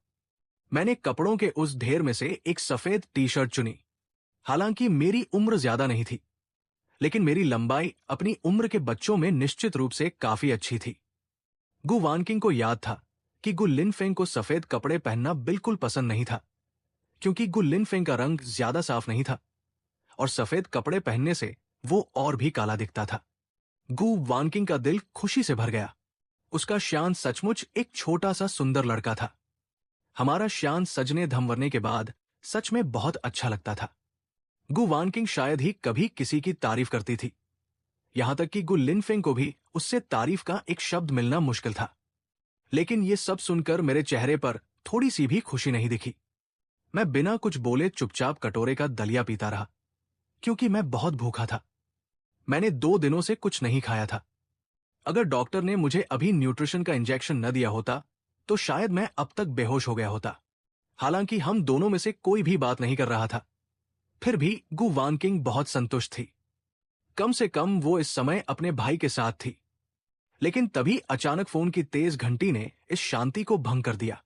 मैंने कपड़ों के उस ढेर में से एक सफेद टी शर्ट चुनी। हालांकि मेरी उम्र ज्यादा नहीं थी, लेकिन मेरी लंबाई अपनी उम्र के बच्चों में निश्चित रूप से काफी अच्छी थी। गु वानकिंग को याद था कि गु लिनफेंग को सफेद कपड़े पहनना बिल्कुल पसंद नहीं था, क्योंकि गु लिनफेंग का रंग ज्यादा साफ नहीं था और सफेद कपड़े पहनने से वो और भी काला दिखता था। गु वानकिंग का दिल खुशी से भर गया। उसका श्यान सचमुच एक छोटा सा सुंदर लड़का था। हमारा श्यान सजने धमवरने के बाद सच में बहुत अच्छा लगता था। गु वानकिंग शायद ही कभी किसी की तारीफ करती थी। यहां तक कि गु लिनफेंग को भी उससे तारीफ का एक शब्द मिलना मुश्किल था। लेकिन ये सब सुनकर मेरे चेहरे पर थोड़ी सी भी खुशी नहीं दिखी। मैं बिना कुछ बोले चुपचाप कटोरे का दलिया पीता रहा, क्योंकि मैं बहुत भूखा था। मैंने 2 दिनों से कुछ नहीं खाया था। अगर डॉक्टर ने मुझे अभी न्यूट्रिशन का इंजेक्शन न दिया होता तो शायद मैं अब तक बेहोश हो गया होता। हालांकि हम दोनों में से कोई भी बात नहीं कर रहा था। फिर भी गु वानकिंग बहुत संतुष्ट थी। कम से कम वो इस समय अपने भाई के साथ थी। लेकिन तभी अचानक फोन की तेज घंटी ने इस शांति को भंग कर दिया।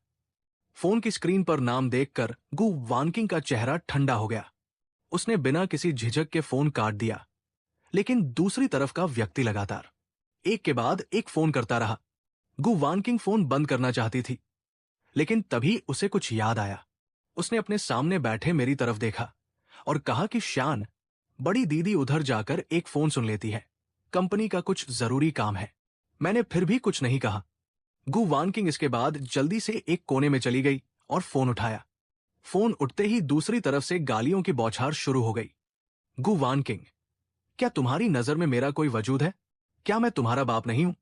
फोन की स्क्रीन पर नाम देखकर गु वानकिंग का चेहरा ठंडा हो गया। उसने बिना किसी झिझक के फोन काट दिया। लेकिन दूसरी तरफ का व्यक्ति लगातार एक के बाद एक फोन करता रहा। गु वानकिंग फोन बंद करना चाहती थी, लेकिन तभी उसे कुछ याद आया। उसने अपने सामने बैठे मेरी तरफ देखा और कहा कि शान, बड़ी दीदी उधर जाकर एक फोन सुन लेती है, कंपनी का कुछ जरूरी काम है। मैंने फिर भी कुछ नहीं कहा। गु वानकिंग इसके बाद जल्दी से एक कोने में चली गई और फोन उठाया। फोन उठते ही दूसरी तरफ से गालियों की बौछार शुरू हो गई। गु वानकिंग, क्या तुम्हारी नजर में मेरा कोई वजूद है? क्या मैं तुम्हारा बाप नहीं हूं?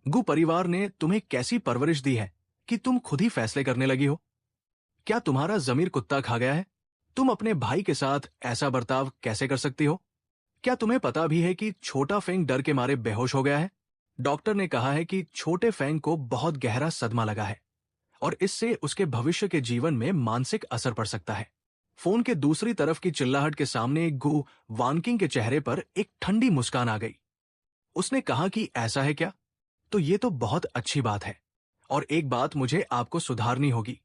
गु परिवार ने तुम्हें कैसी परवरिश दी है कि तुम खुद ही फैसले करने लगी हो? क्या तुम्हारा जमीर कुत्ता खा गया है? तुम अपने भाई के साथ ऐसा बर्ताव कैसे कर सकती हो? क्या तुम्हें पता भी है कि छोटा फेंग डर के मारे बेहोश हो गया है? डॉक्टर ने कहा है कि छोटे फेंग को बहुत गहरा सदमा लगा है और इससे उसके भविष्य के जीवन में मानसिक असर पड़ सकता है। फोन के दूसरी तरफ की चिल्लाहट के सामने गु वानकिंग के चेहरे पर एक ठंडी मुस्कान आ गई। उसने कहा कि ऐसा है क्या? तो ये तो बहुत अच्छी बात है, और एक बात मुझे आपको सुधारनी होगी।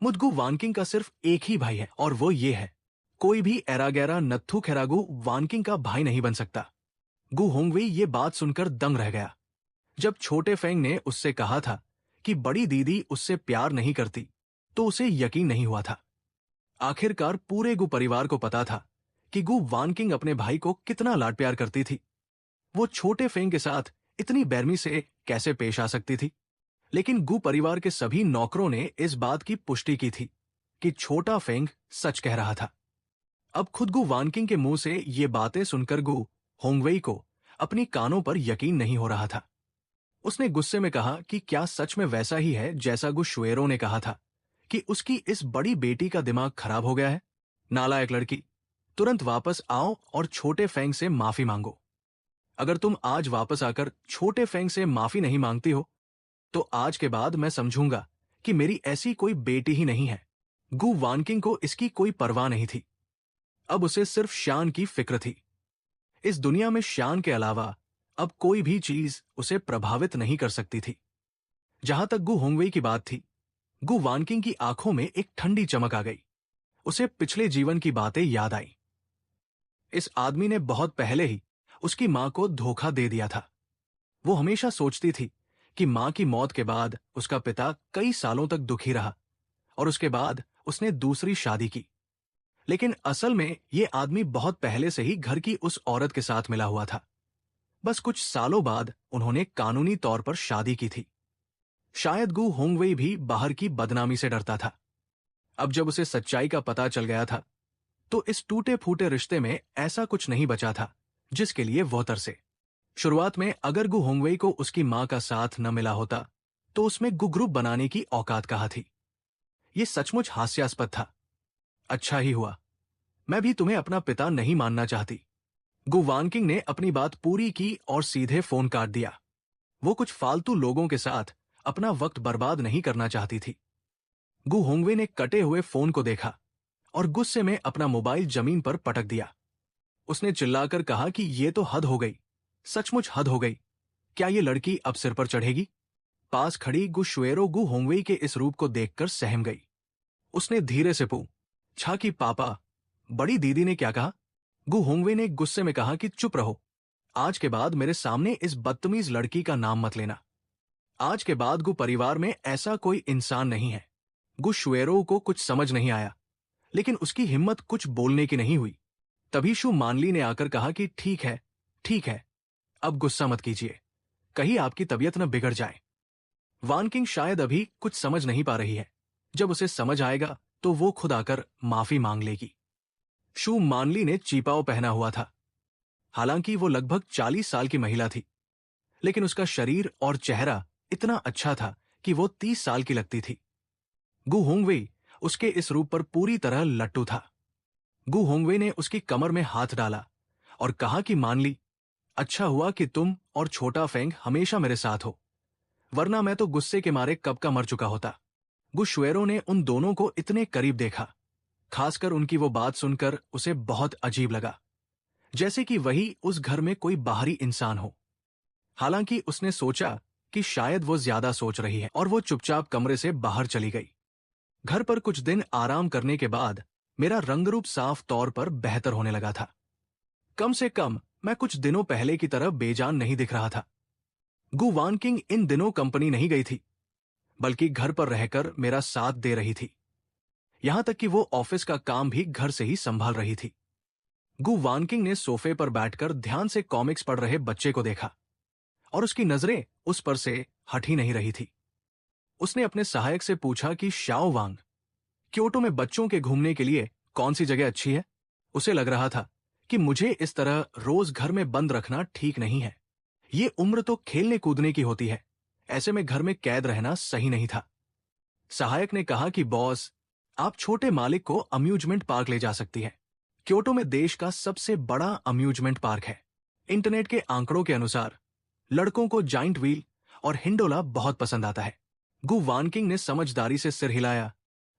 मुझ गु वानकिंग का सिर्फ एक ही भाई है और वो ये है। कोई भी एरागैरा नत्थु खैरागु वानकिंग का भाई नहीं बन सकता। गु होंगवेई ये बात सुनकर दंग रह गया। जब छोटे फेंग ने उससे कहा था कि बड़ी दीदी उससे प्यार नहीं करती, तो उसे यकीन नहीं हुआ था। आखिरकार पूरे गु परिवार को पता था कि गु वानकिंग अपने भाई को कितना लाड प्यार करती थी। वो छोटे फेंग के साथ इतनी बेरमी से कैसे पेश आ सकती थी? लेकिन गु परिवार के सभी नौकरों ने इस बात की पुष्टि की थी कि छोटा फेंग सच कह रहा था। अब खुद गु वानकिंग के मुंह से ये बातें सुनकर गु होंगवेई को अपनी कानों पर यकीन नहीं हो रहा था। उसने गुस्से में कहा कि क्या सच में वैसा ही है जैसा गु शुएरो ने कहा था कि उसकी इस बड़ी बेटी का दिमाग खराब हो गया है? नालायक लड़की, तुरंत वापस आओ और छोटे फेंग से माफी मांगो। अगर तुम आज वापस आकर छोटे फेंग से माफी नहीं मांगती हो तो आज के बाद मैं समझूंगा कि मेरी ऐसी कोई बेटी ही नहीं है। गु वानकिंग को इसकी कोई परवाह नहीं थी। अब उसे सिर्फ शान की फिक्र थी। इस दुनिया में शान के अलावा अब कोई भी चीज उसे प्रभावित नहीं कर सकती थी। जहां तक गु होंगवेई की बात थी, गु वानकिंग की आंखों में एक ठंडी चमक आ गई। उसे पिछले जीवन की बातें याद आई। इस आदमी ने बहुत पहले ही उसकी मां को धोखा दे दिया था। वो हमेशा सोचती थी कि मां की मौत के बाद उसका पिता कई सालों तक दुखी रहा और उसके बाद उसने दूसरी शादी की। लेकिन असल में ये आदमी बहुत पहले से ही घर की उस औरत के साथ मिला हुआ था। बस कुछ सालों बाद उन्होंने कानूनी तौर पर शादी की थी। शायद गु होंगवेई भी बाहर की बदनामी से डरता था। अब जब उसे सच्चाई का पता चल गया था तो इस टूटे फूटे रिश्ते में ऐसा कुछ नहीं बचा था जिसके लिए वो तरसे। शुरुआत में अगर गु होंगवेई को उसकी मां का साथ न मिला होता तो उसमें गु ग्रुप बनाने की औकात कहाँ थी। ये सचमुच हास्यास्पद था। अच्छा ही हुआ, मैं भी तुम्हें अपना पिता नहीं मानना चाहती। गु वानकिंग ने अपनी बात पूरी की और सीधे फोन काट दिया। वो कुछ फालतू लोगों के साथ अपना वक्त बर्बाद नहीं करना चाहती थी। गु होंगवे ने कटे हुए फोन को देखा और गुस्से में अपना मोबाइल जमीन पर पटक दिया। उसने चिल्लाकर कहा कि ये तो हद हो गई, सचमुच हद हो गई। क्या ये लड़की अब सिर पर चढ़ेगी? पास खड़ी गु शुएरो गु होंगवेई के इस रूप को देखकर सहम गई। उसने धीरे से पूछा कि पापा, बड़ी दीदी ने क्या कहा? गु होंगवे ने गुस्से में कहा कि चुप रहो, आज के बाद मेरे सामने इस बदतमीज लड़की का नाम मत लेना। आज के बाद गु परिवार में ऐसा कोई इंसान नहीं है। गु शुएरो को कुछ समझ नहीं आया, लेकिन उसकी हिम्मत कुछ बोलने की नहीं हुई। तभी शु मानली ने आकर कहा कि ठीक है, अब गुस्सा मत कीजिए, कहीं आपकी तबीयत न बिगड़ जाए। वानकिंग शायद अभी कुछ समझ नहीं पा रही है, जब उसे समझ आएगा तो वो खुद आकर माफी मांग लेगी। शु मानली ने चीपाओ पहना हुआ था। हालांकि वो लगभग 40 साल की महिला थी, लेकिन उसका शरीर और चेहरा इतना अच्छा था कि वो 30 साल की लगती थी। गु होंगवेई उसके इस रूप पर पूरी तरह लट्टू था। गु होंगवेई ने उसकी कमर में हाथ डाला और कहा कि मानली, अच्छा हुआ कि तुम और छोटा फेंग हमेशा मेरे साथ हो, वरना मैं तो गुस्से के मारे कब का मर चुका होता। गु शुएरो ने उन दोनों को इतने करीब देखा, खासकर उनकी वो बात सुनकर उसे बहुत अजीब लगा, जैसे कि वही उस घर में कोई बाहरी इंसान हो। हालांकि उसने सोचा कि शायद वो ज्यादा सोच रही है और वो चुपचाप कमरे से बाहर चली गई। घर पर कुछ दिन आराम करने के बाद मेरा रंगरूप साफ तौर पर बेहतर होने लगा था। कम से कम मैं कुछ दिनों पहले की तरह बेजान नहीं दिख रहा था। गु वानकिंग इन दिनों कंपनी नहीं गई थी, बल्कि घर पर रहकर मेरा साथ दे रही थी। यहां तक कि वो ऑफिस का काम भी घर से ही संभाल रही थी। गु वानकिंग ने सोफे पर बैठकर ध्यान से कॉमिक्स पढ़ रहे बच्चे को देखा और उसकी नजरें उस पर से हट ही नहीं रही थी। उसने अपने सहायक से पूछा कि शाओ वांग, क्योटो में बच्चों के घूमने के लिए कौन सी जगह अच्छी है? उसे लग रहा था कि मुझे इस तरह रोज घर में बंद रखना ठीक नहीं है। ये उम्र तो खेलने कूदने की होती है, ऐसे में घर में कैद रहना सही नहीं था। सहायक ने कहा कि बॉस, आप छोटे मालिक को अम्यूजमेंट पार्क ले जा सकती है। क्योटो में देश का सबसे बड़ा अम्यूजमेंट पार्क है। इंटरनेट के आंकड़ों के अनुसार लड़कों को जाइंट व्हील और हिंडोला बहुत पसंद आता है। गु वानकिंग ने समझदारी से सिर हिलाया,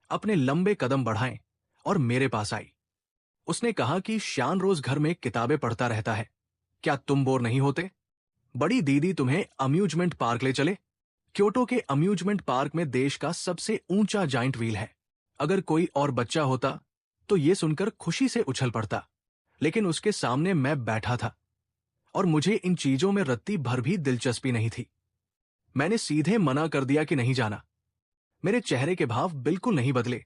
अपने लंबे कदम बढ़ाए और मेरे पास आई। उसने कहा कि श्यान रोज घर में किताबें पढ़ता रहता है, क्या तुम बोर नहीं होते? बड़ी दीदी तुम्हें अम्यूजमेंट पार्क ले चले। क्योटो के अम्यूजमेंट पार्क में देश का सबसे ऊंचा जाइंट व्हील है। अगर कोई और बच्चा होता तो ये सुनकर खुशी से उछल पड़ता, लेकिन उसके सामने मैं बैठा था और मुझे इन चीजों में रत्ती भर भी दिलचस्पी नहीं थी। मैंने सीधे मना कर दिया कि नहीं जाना। मेरे चेहरे के भाव बिल्कुल नहीं बदले,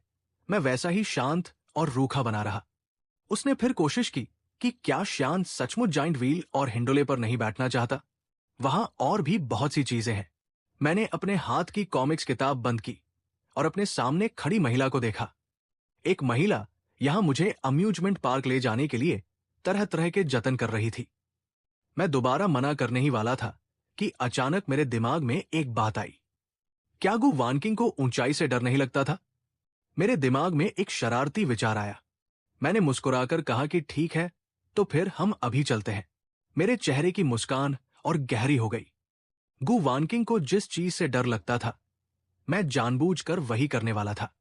मैं वैसा ही शांत और रूखा बना रहा। उसने फिर कोशिश की कि क्या श्यान सचमुच जाइंट व्हील और हिंडोले पर नहीं बैठना चाहता। वहां और भी बहुत सी चीजें हैं। मैंने अपने हाथ की कॉमिक्स किताब बंद की और अपने सामने खड़ी महिला को देखा। एक महिला यहां मुझे अम्यूजमेंट पार्क ले जाने के लिए तरह तरह के जतन कर रही थी। मैं दोबारा मना करने ही वाला था कि अचानक मेरे दिमाग में एक बात आई। क्या गु वानकिंग को ऊंचाई से डर नहीं लगता था? मेरे दिमाग में एक शरारती विचार आया। मैंने मुस्कुराकर कहा कि ठीक है, तो फिर हम अभी चलते हैं। मेरे चेहरे की मुस्कान और गहरी हो गई। गु वानकिंग को जिस चीज से डर लगता था, मैं जानबूझकर वही करने वाला था।